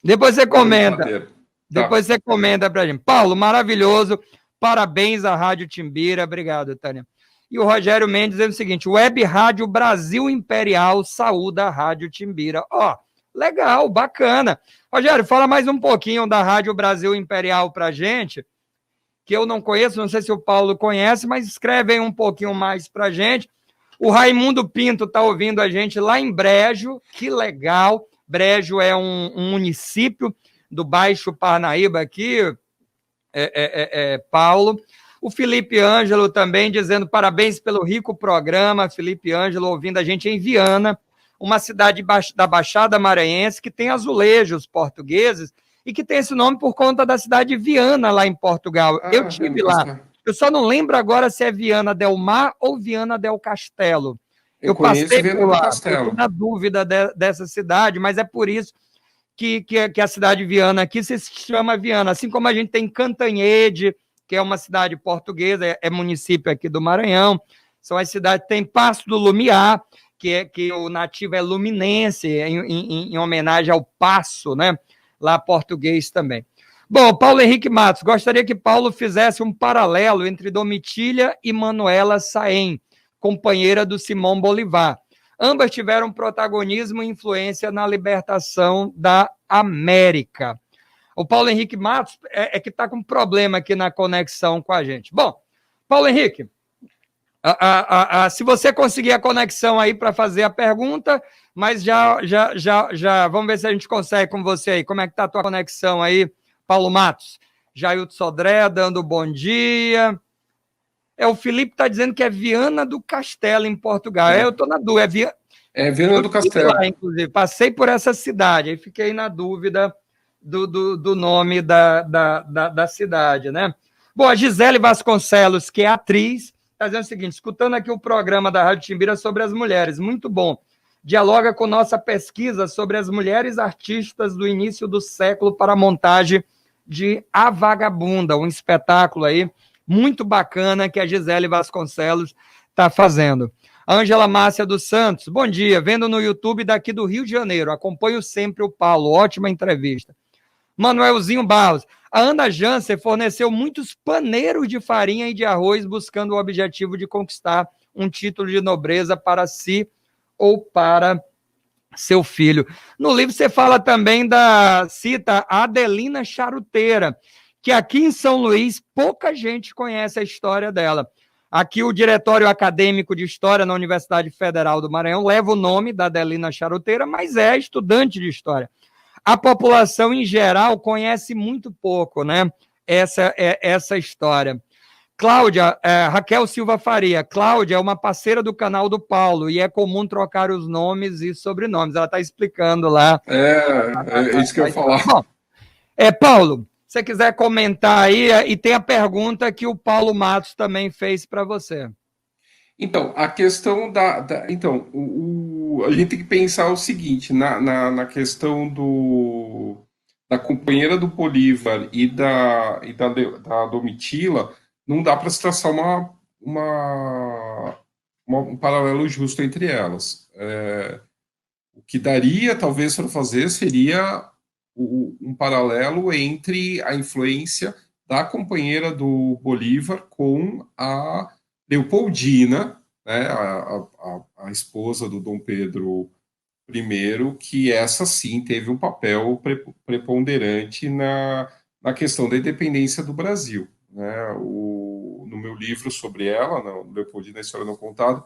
Depois você comenta. Tá. Depois você comenta pra gente. Paulo, maravilhoso. Parabéns à Rádio Timbira. Obrigado, Tânia. E o Rogério Mendes dizendo o seguinte: Web Rádio Brasil Imperial saúda a Rádio Timbira. Ó, legal, bacana. Rogério, fala mais um pouquinho da Rádio Brasil Imperial pra gente, que eu não conheço, não sei se o Paulo conhece, mas escreve aí um pouquinho mais pra gente. O Raimundo Pinto está ouvindo a gente lá em Brejo, que legal. Brejo é um município do Baixo Parnaíba aqui, Paulo. O Felipe Ângelo também dizendo parabéns pelo rico programa. Felipe Ângelo ouvindo a gente em Viana, uma cidade da Baixada Maranhense que tem azulejos portugueses e que tem esse nome por conta da cidade de Viana, lá em Portugal. Eu tive lá. Eu só não lembro agora se é Viana del Mar ou Viana del Castelo. Eu passei por lá, estou na dúvida dessa cidade, mas é por isso que a cidade de Viana aqui se chama Viana. Assim como a gente tem Cantanhede, que é uma cidade portuguesa, é município aqui do Maranhão. São as cidades, tem Passo do Lumiar, que o nativo é luminense, em homenagem ao Passo, né? Lá português também. Bom, Paulo Henrique Matos, gostaria que Paulo fizesse um paralelo entre Domitília e Manuela Saém, companheira do Simão Bolivar. Ambas tiveram protagonismo e influência na libertação da América. O Paulo Henrique Matos é que está com problema aqui na conexão com a gente. Bom, Paulo Henrique, se você conseguir a conexão aí para fazer a pergunta, mas já, vamos ver se a gente consegue com você aí. Como é que está a tua conexão aí, Paulo Matos? Jailton Sodré dando bom dia. O Felipe está dizendo que é Viana do Castelo, em Portugal. Eu estou na dúvida. É Viana do Castelo. Lá, inclusive, passei por essa cidade, aí fiquei na dúvida do nome da cidade, né? Bom, a Gisele Vasconcelos, que é atriz, está dizendo o seguinte: escutando aqui o programa da Rádio Timbira sobre as mulheres, muito bom. Dialoga com nossa pesquisa sobre as mulheres artistas do início do século para a montagem de A Vagabunda, um espetáculo aí muito bacana que a Gisele Vasconcelos está fazendo. Ângela Márcia dos Santos, bom dia, vendo no YouTube daqui do Rio de Janeiro, acompanho sempre o Paulo, ótima entrevista. Manuelzinho Barros, a Ana Jansen forneceu muitos paneiros de farinha e de arroz buscando o objetivo de conquistar um título de nobreza para si ou para seu filho. No livro você fala também cita a Adelina Charuteira, que aqui em São Luís pouca gente conhece a história dela. Aqui o Diretório Acadêmico de História na Universidade Federal do Maranhão leva o nome da Adelina Charuteira, mas é estudante de História. A população, em geral, conhece muito pouco, né? Essa história. Cláudia, Raquel Silva Faria. Cláudia é uma parceira do canal do Paulo e é comum trocar os nomes e sobrenomes. Ela está explicando lá. É isso que eu ia falar. Bom, Paulo, se você quiser comentar aí, e tem a pergunta que o Paulo Matos também fez para você. Então, a questão então, a gente tem que pensar o seguinte, na questão da companheira do Bolívar e da Domitila, não dá para se traçar um paralelo justo entre elas. O que daria, talvez, para fazer seria um paralelo entre a influência da companheira do Bolívar com a Leopoldina, né, a esposa do Dom Pedro I, que essa sim teve um papel preponderante na questão da independência do Brasil. Né? No meu livro sobre ela, Leopoldina, a História Não Contada,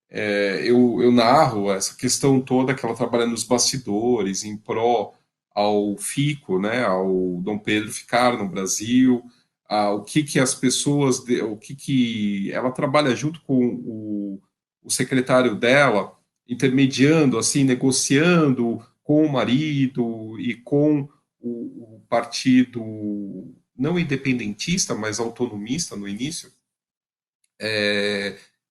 eu narro essa questão toda que ela trabalha nos bastidores, em pró ao Fico, né, ao Dom Pedro ficar no Brasil, o que as pessoas, ela trabalha junto com o secretário dela, intermediando, assim, negociando com o marido e com o partido não independentista, mas autonomista no início,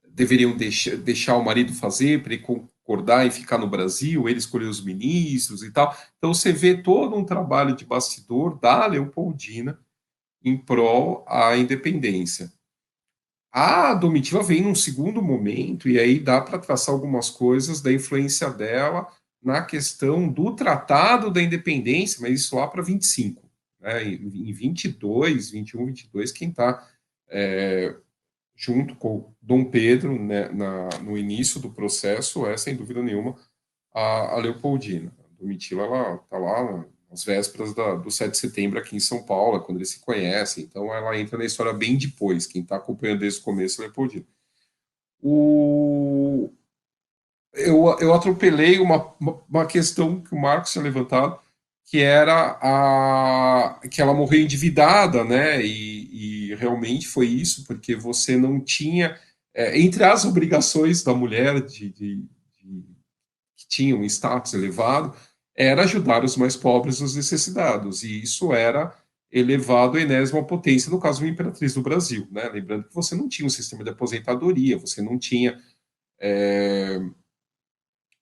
deveriam deixar o marido fazer para ele concordar e ficar no Brasil, ele escolher os ministros e tal. Então você vê todo um trabalho de bastidor da Leopoldina em prol à independência. A Domitila vem num segundo momento, e aí dá para traçar algumas coisas da influência dela na questão do Tratado da Independência, mas isso lá para 25. Né? Em 22, 21, 22, quem está junto com Dom Pedro, né, no início do processo, é, sem dúvida nenhuma, a Leopoldina. A Domitila está lá nas vésperas do 7 de setembro aqui em São Paulo, quando eles se conhecem, então ela entra na história bem depois, quem está acompanhando desde o começo é a Leopoldina. Eu atropelei uma questão que o Marcos tinha levantado, que era que ela morreu endividada, né? E realmente foi isso, porque você não tinha, entre as obrigações da mulher que tinha um status elevado, era ajudar os mais pobres, os necessitados, e isso era elevado à enésima potência, no caso, uma imperatriz do Brasil, né? Lembrando que você não tinha um sistema de aposentadoria, você não tinha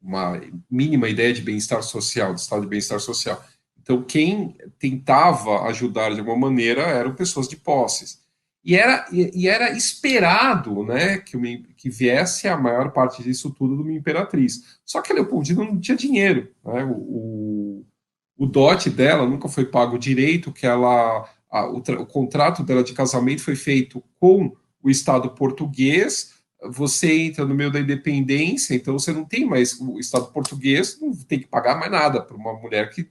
uma mínima ideia de bem-estar social, de estado de bem-estar social. Então, quem tentava ajudar de alguma maneira eram pessoas de posses. E era esperado, né, que viesse a maior parte disso tudo de uma imperatriz. Só que a Leopoldina não tinha dinheiro. Né? O dote dela nunca foi pago direito, que o contrato dela de casamento foi feito com o Estado português. Você entra no meio da independência, então você não tem mais o Estado português, não tem que pagar mais nada para uma mulher que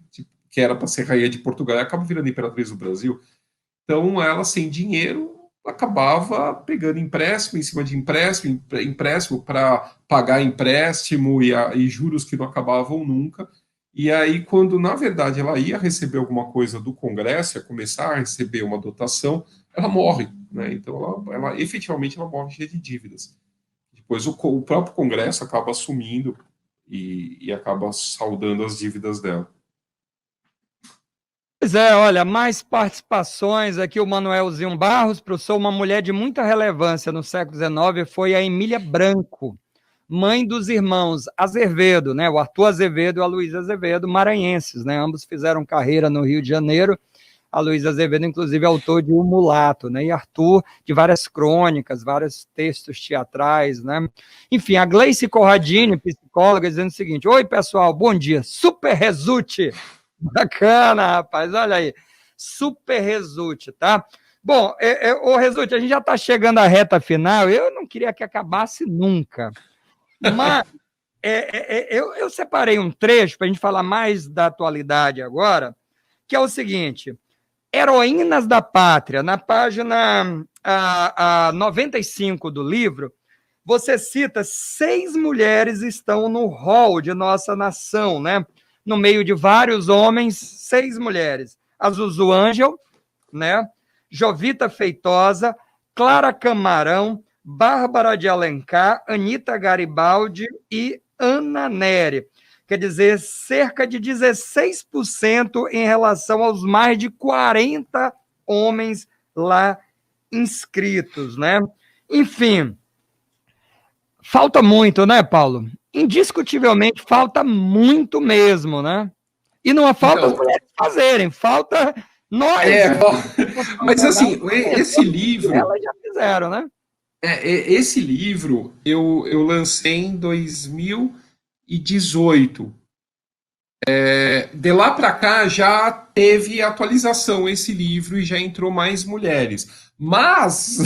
era para ser rainha de Portugal e acaba virando imperatriz do Brasil. Então ela, sem dinheiro, acabava pegando empréstimo em cima de empréstimo para pagar empréstimo e juros que não acabavam nunca. E aí, quando na verdade ela ia receber alguma coisa do Congresso, ia começar a receber uma dotação, ela morre. Né? Então, ela efetivamente ela morre cheia de dívidas. Depois, o próprio Congresso acaba assumindo e acaba saldando as dívidas dela. Pois é, olha, mais participações aqui, o Manuelzinho Barros, professor, uma mulher de muita relevância no século XIX foi a Emília Branco, mãe dos irmãos Azevedo, né, o Arthur Azevedo e a Luísa Azevedo, maranhenses, né, ambos fizeram carreira no Rio de Janeiro, a Luísa Azevedo, inclusive, é autor de O Mulato, né, e Arthur de várias crônicas, vários textos teatrais, né, enfim, a Gleice Corradini, psicóloga, dizendo o seguinte: oi, pessoal, bom dia, super resulte. Bacana, rapaz, olha aí, super resulte, tá? Bom, o resulte, a gente já está chegando à reta final, eu não queria que acabasse nunca, mas eu separei um trecho para a gente falar mais da atualidade agora, que é o seguinte: Heroínas da Pátria, na página 95 do livro, você cita 6 mulheres estão no hall de nossa nação, né? No meio de vários homens, 6 mulheres. A Zuzu Ângel, né? Jovita Feitosa, Clara Camarão, Bárbara de Alencar, Anita Garibaldi e Ana Nery. Quer dizer, cerca de 16% em relação aos mais de 40 homens lá inscritos, né? Enfim, falta muito, né, Paulo? Indiscutivelmente falta muito mesmo, né? E não falta então, as mulheres fazerem, falta nós. Mas assim, esse livro. Elas já fizeram, né? Esse livro eu lancei em 2018. De lá para cá já teve atualização esse livro e já entrou mais mulheres. Mas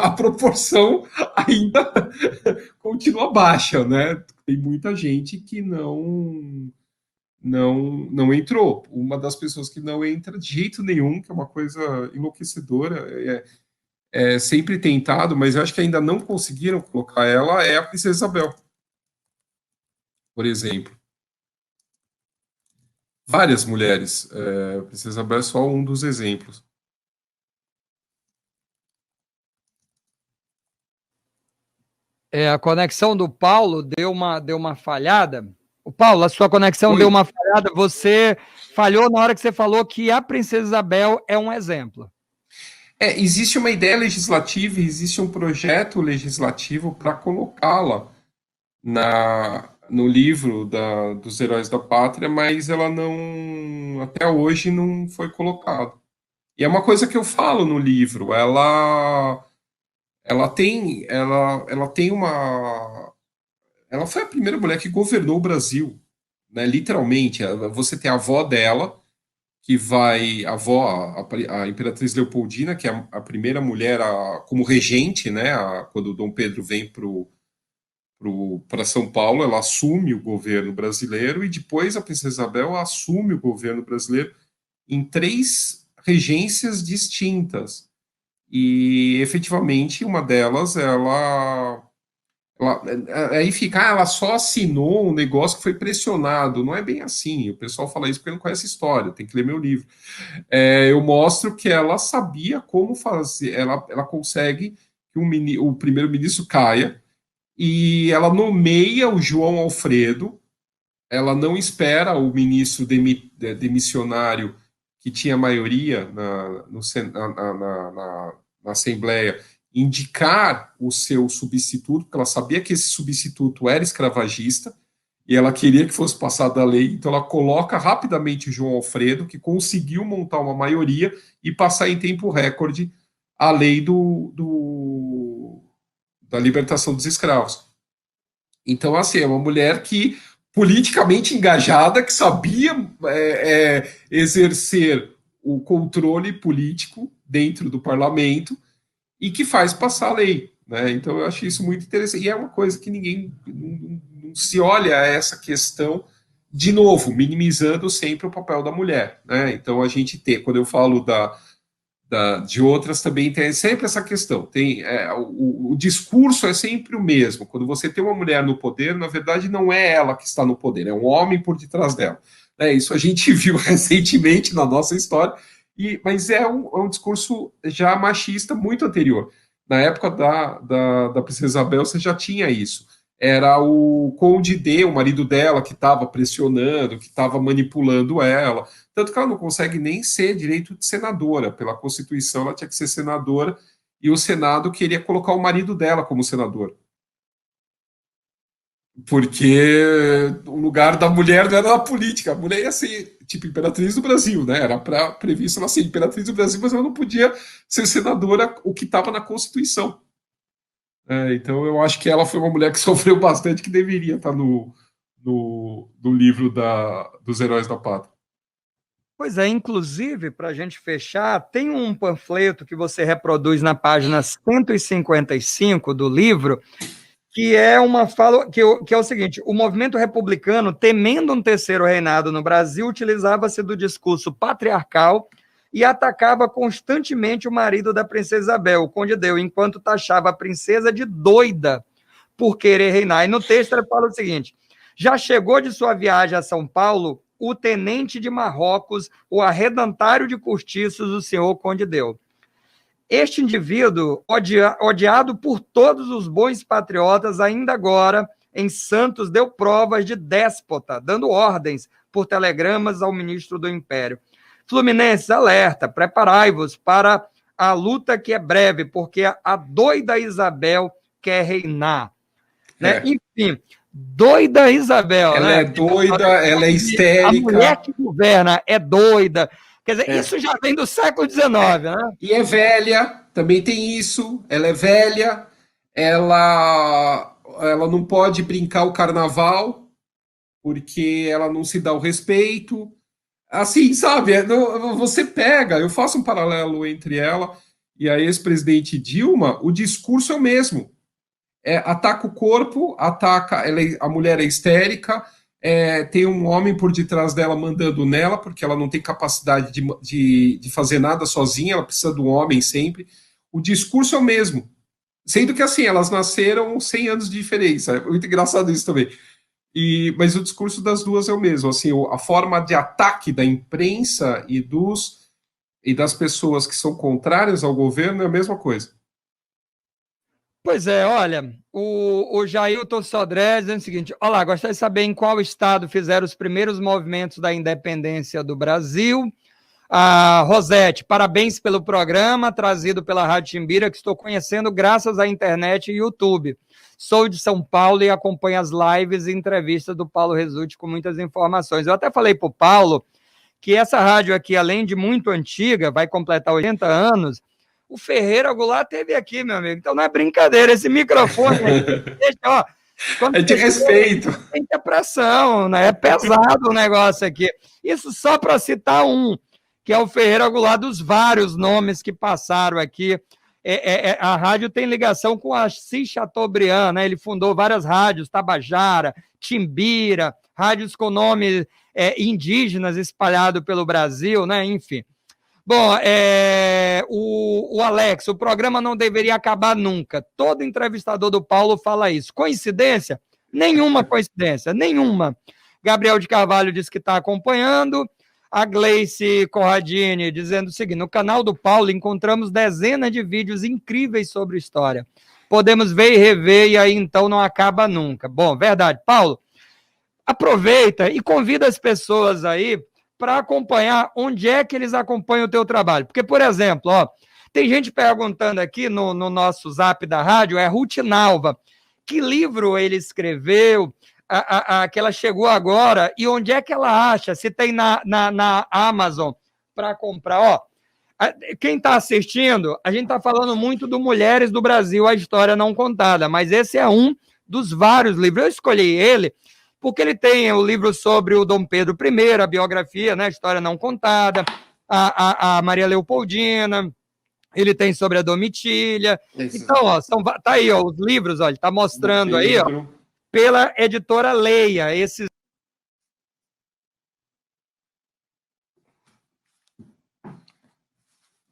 a proporção ainda continua baixa, né? Tem muita gente que não entrou. Uma das pessoas que não entra de jeito nenhum, que é uma coisa enlouquecedora, é sempre tentado, mas eu acho que ainda não conseguiram colocar ela, é a Princesa Isabel, por exemplo. Várias mulheres. A Princesa Isabel é só um dos exemplos. A conexão do Paulo deu uma falhada. O Paulo, a sua conexão Oi. Deu uma falhada. Você falhou na hora que você falou que a Princesa Isabel é um exemplo. Existe uma ideia legislativa, existe um projeto legislativo para colocá-la no livro dos Heróis da Pátria, mas ela não, até hoje, não foi colocada. E é uma coisa que eu falo no livro, ela tem uma... Ela foi a primeira mulher que governou o Brasil, né, literalmente. Você tem a avó dela, que vai, a avó, a Imperatriz Leopoldina, que é a primeira mulher como regente, né, quando o Dom Pedro vem para São Paulo, ela assume o governo brasileiro, e depois a Princesa Isabel assume o governo brasileiro em 3 regências distintas. E efetivamente uma delas, aí fica, ela só assinou um negócio que foi pressionado. Não é bem assim. O pessoal fala isso porque não conhece a história, tem que ler meu livro. Eu mostro que ela sabia como fazer, ela consegue que o primeiro-ministro caia, e ela nomeia o João Alfredo. Ela não espera o ministro demissionário, que tinha maioria na Assembleia, indicar o seu substituto, porque ela sabia que esse substituto era escravagista, e ela queria que fosse passada a lei, então ela coloca rapidamente o João Alfredo, que conseguiu montar uma maioria e passar em tempo recorde a lei da libertação dos escravos. Então, assim, é uma mulher que politicamente engajada, que sabia exercer o controle político dentro do parlamento e que faz passar a lei, né? Então, eu acho isso muito interessante. E é uma coisa que ninguém não se olha a essa questão, de novo, minimizando sempre o papel da mulher, né? Então, a gente tem, quando eu falo de outras, também tem sempre essa questão. O discurso é sempre o mesmo. Quando você tem uma mulher no poder, na verdade, não é ela que está no poder, é um homem por detrás dela. Isso a gente viu recentemente na nossa história, mas é um discurso já machista muito anterior. Na época da Princesa Isabel, você já tinha isso. Era o Conde D, o marido dela, que estava pressionando, que estava manipulando ela. Tanto que ela não consegue nem ser direito de senadora. Pela Constituição, ela tinha que ser senadora, e o Senado queria colocar o marido dela como senador. Porque o lugar da mulher não era na política. A mulher ia ser, tipo, imperatriz do Brasil, né? Era previsto ela ser imperatriz do Brasil, mas ela não podia ser senadora, o que estava na Constituição. Então, eu acho que ela foi uma mulher que sofreu bastante, que deveria estar no livro dos Heróis da Pátria. Pois é, inclusive, para a gente fechar, tem um panfleto que você reproduz na página 155 do livro, que é uma fala que é o seguinte: o movimento republicano, temendo um terceiro reinado no Brasil, utilizava-se do discurso patriarcal e atacava constantemente o marido da princesa Isabel, o Conde Deu, enquanto taxava a princesa de doida por querer reinar. E no texto ele fala o seguinte: já chegou de sua viagem a São Paulo o tenente de Marrocos, o arredentário de cortiços, o senhor Conde Deu. Este indivíduo, odiado por todos os bons patriotas, ainda agora, em Santos, deu provas de déspota, dando ordens por telegramas ao ministro do Império. Fluminenses, alerta, preparai-vos para a luta que é breve, porque a doida Isabel quer reinar. Né? Enfim, doida Isabel. Ela né? é doida, ela é histérica. A mulher que governa é doida. Quer dizer, isso já vem do século XIX, né? E é velha, também tem isso. Ela é velha, ela não pode brincar o carnaval, porque ela não se dá o respeito. Assim, sabe? Você pega, eu faço um paralelo entre ela e a ex-presidente Dilma, o discurso é o mesmo. Ataca o corpo, ataca, a mulher é histérica, tem um homem por detrás dela mandando nela, porque ela não tem capacidade de fazer nada sozinha, ela precisa do homem sempre. O discurso é o mesmo. Sendo que, assim, elas nasceram 100 anos de diferença. É muito engraçado isso também. Mas o discurso das duas é o mesmo. Assim, a forma de ataque da imprensa e das pessoas que são contrárias ao governo é a mesma coisa. Pois é, olha, o Jailton Sodré dizendo o seguinte: olá, gostaria de saber em qual estado fizeram os primeiros movimentos da independência do Brasil. A Rosete, parabéns pelo programa trazido pela Rádio Timbira, que estou conhecendo graças à internet e YouTube. Sou de São Paulo e acompanho as lives e entrevistas do Paulo Resulti com muitas informações. Eu até falei para o Paulo que essa rádio aqui, além de muito antiga, vai completar 80 anos, o Ferreira Goulart teve aqui, meu amigo. Então não é brincadeira, esse microfone aqui, ó, é de respeito. Tem pressão, né? É pesado o negócio aqui. Isso só para citar um, que é o Ferreira Goulart, dos vários nomes que passaram aqui. A rádio tem ligação com a Assis Chateaubriand, né? Ele fundou várias rádios, Tabajara, Timbira, rádios com nomes indígenas espalhados pelo Brasil, né? Enfim. Bom, o Alex, o programa não deveria acabar nunca. Todo entrevistador do Paulo fala isso. Coincidência? Nenhuma coincidência, nenhuma. Gabriel de Carvalho diz que está acompanhando. A Gleice Corradini dizendo o seguinte: no canal do Paulo encontramos dezenas de vídeos incríveis sobre história. Podemos ver e rever e aí então não acaba nunca. Bom, verdade. Paulo, aproveita e convida as pessoas aí para acompanhar onde é que eles acompanham o teu trabalho. Porque, por exemplo, ó, tem gente perguntando aqui no nosso zap da rádio, Ruth Nalva, que livro ele escreveu, que ela chegou agora, e onde é que ela acha, se tem na Amazon para comprar. Ó, quem está assistindo, a gente está falando muito do Mulheres do Brasil, a História Não Contada, mas esse é um dos vários livros. Eu escolhi ele porque ele tem o livro sobre o Dom Pedro I, a biografia, né, História Não Contada, a Maria Leopoldina, ele tem sobre a Domitília. Isso. Então, ó, tá aí, ó, os livros, ó, ele está mostrando aí, ó, pela editora Leia, esses.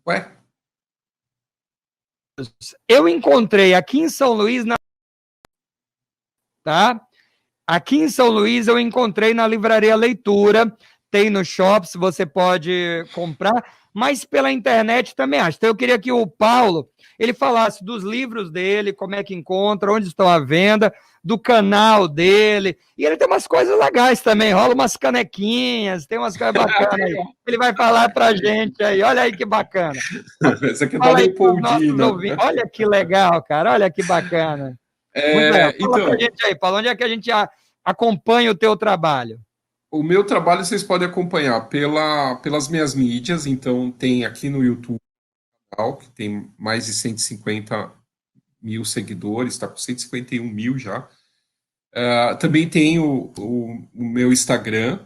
Ué? Eu encontrei aqui em São Luís, tá? Aqui em São Luís eu encontrei na Livraria Leitura, tem no Shops, você pode comprar, mas pela internet também acho. Então eu queria que o Paulo, ele falasse dos livros dele, como é que encontra, onde estão à venda, do canal dele, e ele tem umas coisas legais também, rola umas canequinhas, tem umas coisas bacanas aí. Ele vai falar pra gente aí, olha aí que bacana. Essa aqui tá Leopoldina. Olha que legal, cara, olha que bacana. Fala pra gente aí, Paulo, onde é que a gente acompanha o teu trabalho? O meu trabalho vocês podem acompanhar pelas minhas mídias, então tem aqui no YouTube, que tem mais de 150 mil seguidores, está com 151 mil já. Também tem o meu Instagram,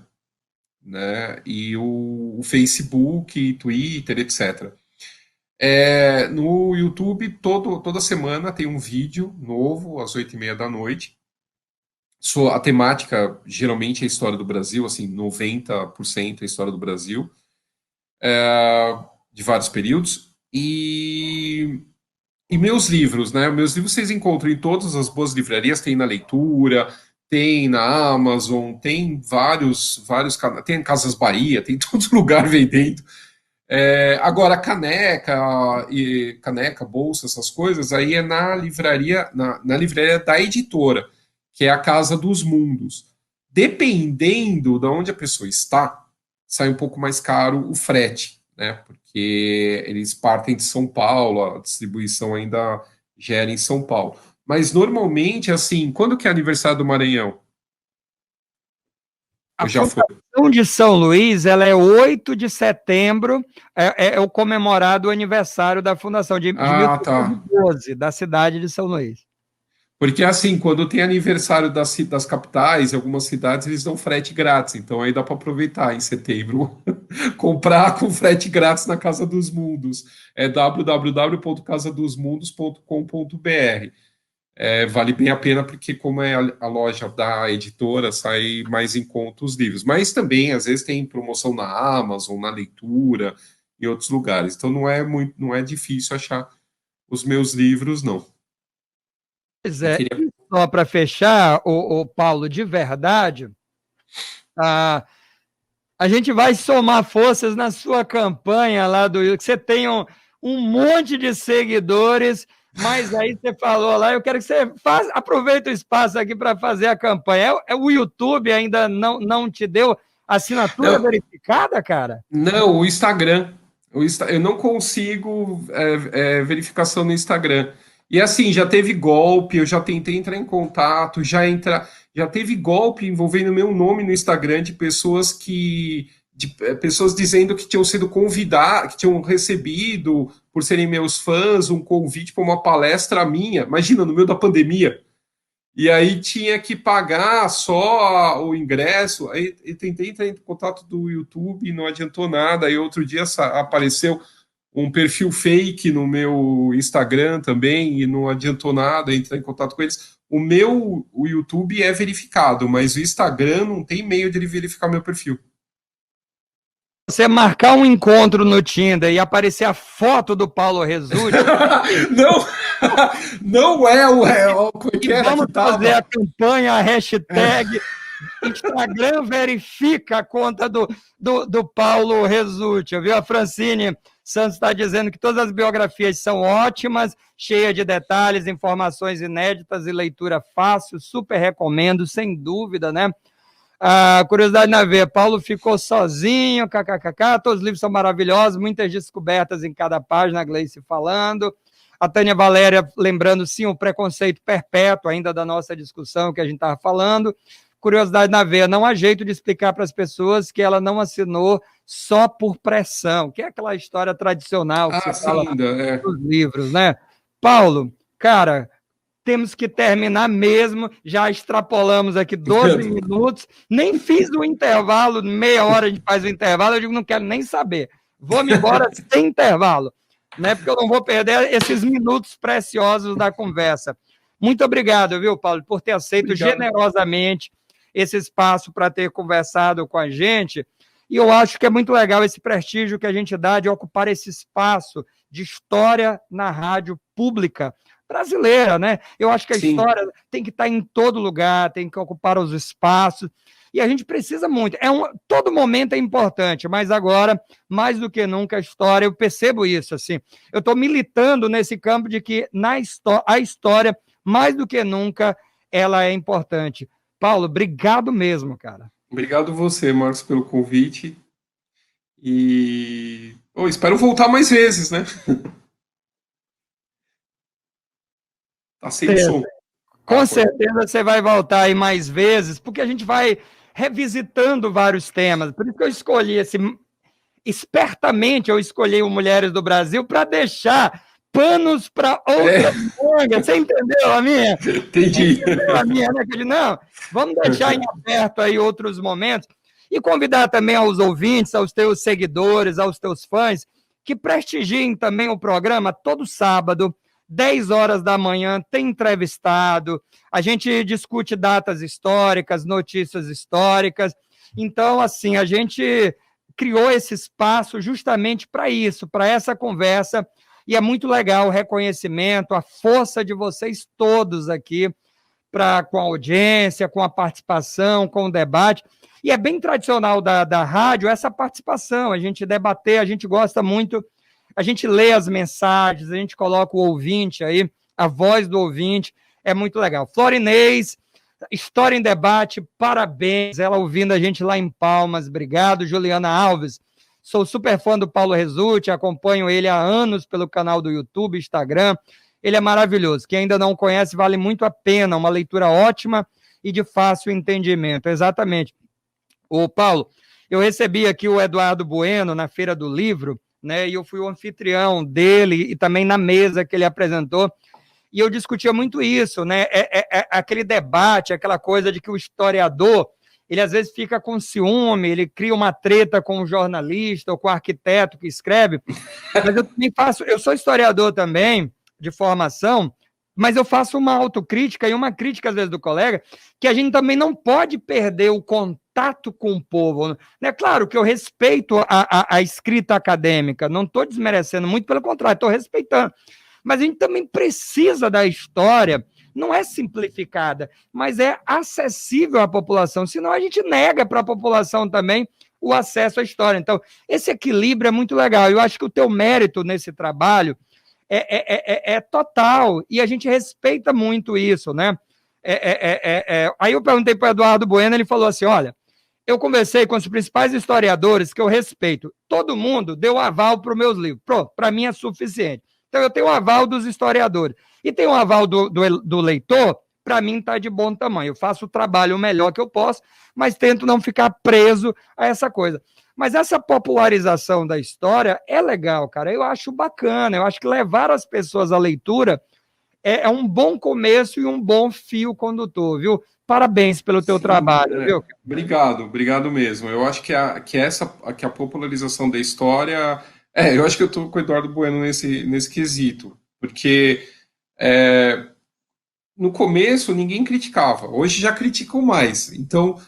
né, e o Facebook, Twitter, etc. No YouTube, toda semana tem um vídeo novo, às 8h30 da noite. A temática, geralmente, é a história do Brasil, assim, 90% é a história do Brasil, de vários períodos. E meus livros, né? Meus livros vocês encontram em todas as boas livrarias, tem na Leitura, tem na Amazon, tem vários canais, tem Casas Bahia, tem todo lugar vendendo. Agora, caneca, bolsa, essas coisas, aí é na livraria, na livraria da editora, que é a Casa dos Mundos. Dependendo de onde a pessoa está, sai um pouco mais caro o frete, né? Porque eles partem de São Paulo, a distribuição ainda gera em São Paulo. Mas normalmente, assim, quando que é aniversário do Maranhão? A Fundação de São Luís, ela é 8 de setembro, é o comemorado aniversário da Fundação de 1912, da cidade de São Luís. Porque, assim, quando tem aniversário das capitais, em algumas cidades, eles dão frete grátis. Então, aí dá para aproveitar em setembro, comprar com frete grátis na Casa dos Mundos. É www.casadosmundos.com.br. Vale bem a pena, porque como é a loja da editora, sai mais em conta os livros. Mas também, às vezes, tem promoção na Amazon, na Leitura, em outros lugares. Então, não é difícil achar os meus livros, não. Pois é, só para fechar, o Paulo, de verdade, a gente vai somar forças na sua campanha lá do YouTube, que você tem um monte de seguidores, mas aí você falou lá, eu quero que você aproveite o espaço aqui para fazer a campanha. O YouTube ainda não te deu Assinatura verificada, cara? Não, o Instagram. Eu não consigo verificação no Instagram. E assim, já teve golpe, eu já tentei entrar em contato, já teve golpe envolvendo meu nome no Instagram de pessoas pessoas dizendo que tinham sido convidadas, que tinham recebido, por serem meus fãs, um convite para uma palestra minha. Imagina, no meio da pandemia. E aí tinha que pagar só o ingresso. Aí eu tentei entrar em contato do YouTube, não adiantou nada. Aí outro dia apareceu um perfil fake no meu Instagram também e não adiantou nada entrar em contato com eles. O YouTube é verificado, mas o Instagram não tem meio de ele verificar meu perfil. Você marcar um encontro no Tinder e aparecer a foto do Paulo Resulti. Não, não é o que vamos fazer a campanha, a hashtag Instagram verifica a conta do Paulo Resulti, viu? A Francine Santos está dizendo que todas as biografias são ótimas, cheias de detalhes, informações inéditas e leitura fácil, super recomendo, sem dúvida, né? A curiosidade na veia, Paulo ficou sozinho, kkkk, todos os livros são maravilhosos, muitas descobertas em cada página, a Gleice falando. A Tânia Valéria lembrando, sim, o preconceito perpétuo ainda da nossa discussão que a gente estava falando. Curiosidade na veia, não há jeito de explicar para as pessoas que ela não assinou só por pressão, que é aquela história tradicional que você fala nos livros, né? Paulo, cara, temos que terminar mesmo, já extrapolamos aqui 12 minutos, nem fiz o intervalo, meia hora a gente faz o intervalo, eu digo, não quero nem saber, vou-me embora sem intervalo, né? Porque eu não vou perder esses minutos preciosos da conversa. Muito obrigado, viu, Paulo, por ter aceito generosamente esse espaço para ter conversado com a gente, e eu acho que é muito legal esse prestígio que a gente dá de ocupar esse espaço de história na rádio pública brasileira, né? Eu acho que a história tem que estar em todo lugar, tem que ocupar os espaços, e a gente precisa muito. Todo momento é importante, mas agora, mais do que nunca, a história, eu percebo isso, assim. Eu estou militando nesse campo de que a história, mais do que nunca, ela é importante. Paulo, obrigado mesmo, cara. Obrigado você, Marcos, pelo convite. E espero voltar mais vezes, né? Tá sem som. Com certeza você vai voltar aí mais vezes, porque a gente vai revisitando vários temas. Por isso que eu escolhi espertamente eu escolhi o Mulheres do Brasil para deixar panos para outras mangas. Você entendeu a minha? Entendi. Você entendeu a minha, né? Não, vamos deixar em aberto aí outros momentos e convidar também aos ouvintes, aos teus seguidores, aos teus fãs, que prestigiem também o programa todo sábado, 10 horas da manhã, tem entrevistado, a gente discute datas históricas, notícias históricas. Então, assim, a gente criou esse espaço justamente para isso, para essa conversa, e é muito legal o reconhecimento, a força de vocês todos aqui, com a audiência, com a participação, com o debate. E é bem tradicional da rádio essa participação, a gente debater, a gente gosta muito, a gente lê as mensagens, a gente coloca o ouvinte aí, a voz do ouvinte, é muito legal. Florinês, História em Debate, parabéns, ela ouvindo a gente lá em Palmas, obrigado. Juliana Alves, sou super fã do Paulo Resulti, acompanho ele há anos pelo canal do YouTube, Instagram, ele é maravilhoso, quem ainda não conhece, vale muito a pena, uma leitura ótima e de fácil entendimento, exatamente. Ô Paulo, eu recebi aqui o Eduardo Bueno na Feira do Livro, né, e eu fui o anfitrião dele e também na mesa que ele apresentou, e eu discutia muito isso, né, aquele debate, aquela coisa de que o historiador, ele às vezes fica com ciúme, ele cria uma treta com o jornalista ou com o arquiteto que escreve, mas eu também eu sou historiador também, de formação, mas eu faço uma autocrítica e uma crítica, às vezes, do colega, que a gente também não pode perder o contato com o povo. É claro que eu respeito a escrita acadêmica, não estou desmerecendo, muito pelo contrário, estou respeitando. Mas a gente também precisa da história, não é simplificada, mas é acessível à população, senão a gente nega para a população também o acesso à história. Então, esse equilíbrio é muito legal. Eu acho que o teu mérito nesse trabalho é total, e a gente respeita muito isso, né? Aí eu perguntei para o Eduardo Bueno, ele falou assim, olha, eu conversei com os principais historiadores que eu respeito. Todo mundo deu aval para os meus livros. Pronto, para mim é suficiente. Então, eu tenho o aval dos historiadores. E tem o aval do leitor, para mim está de bom tamanho. Eu faço o trabalho o melhor que eu posso, mas tento não ficar preso a essa coisa. Mas essa popularização da história é legal, cara. Eu acho bacana. Eu acho que levar as pessoas à leitura é um bom começo e um bom fio condutor, viu? Parabéns pelo teu trabalho, viu? Obrigado mesmo. Eu acho que a popularização da história... eu acho que eu estou com o Eduardo Bueno nesse quesito, porque no começo ninguém criticava, hoje já criticam mais. Então,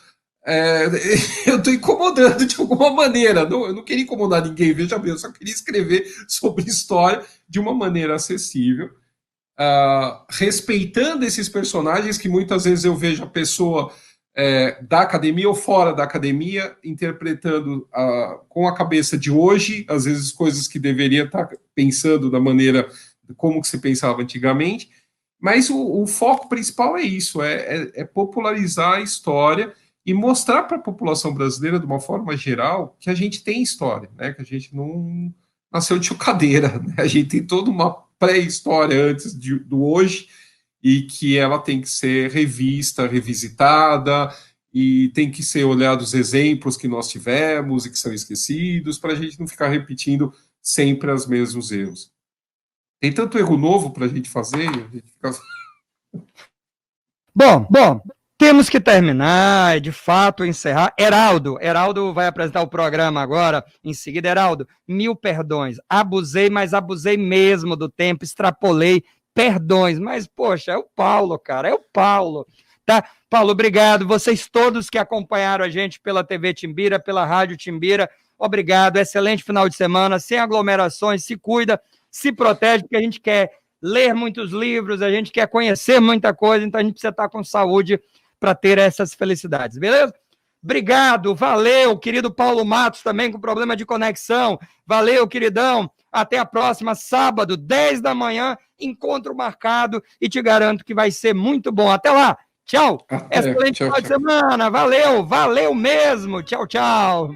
eu estou incomodando de alguma maneira. Eu não queria incomodar ninguém, veja bem, eu só queria escrever sobre história de uma maneira acessível, respeitando esses personagens que muitas vezes eu vejo a pessoa da academia ou fora da academia interpretando com a cabeça de hoje, às vezes coisas que deveria estar pensando da maneira como que se pensava antigamente, mas o foco principal é isso, é popularizar a história e mostrar para a população brasileira, de uma forma geral, que a gente tem história, né? Que a gente não nasceu de chocadeira, né? A gente tem toda uma pré-história antes do hoje, e que ela tem que ser revista, revisitada, e tem que ser olhado os exemplos que nós tivemos e que são esquecidos, para a gente não ficar repetindo sempre os mesmos erros. Tem tanto erro novo para a gente fazer, a gente fica... Bom, temos que terminar, de fato, encerrar. Heraldo vai apresentar o programa agora, em seguida. Heraldo, 1000 perdões. Abusei, mas abusei mesmo do tempo, extrapolei, perdões. Mas, poxa, é o Paulo, cara, é o Paulo. Tá? Paulo, obrigado. Vocês todos que acompanharam a gente pela TV Timbira, pela Rádio Timbira, obrigado. Excelente final de semana, sem aglomerações, se cuida, se protege, porque a gente quer ler muitos livros, a gente quer conhecer muita coisa, então a gente precisa estar com saúde para ter essas felicidades, beleza? Obrigado, valeu, querido Paulo Matos, também com problema de conexão. Valeu, queridão. Até a próxima, sábado, 10 da manhã, encontro marcado e te garanto que vai ser muito bom. Até lá, tchau. Excelente final de semana, valeu mesmo. Tchau, tchau.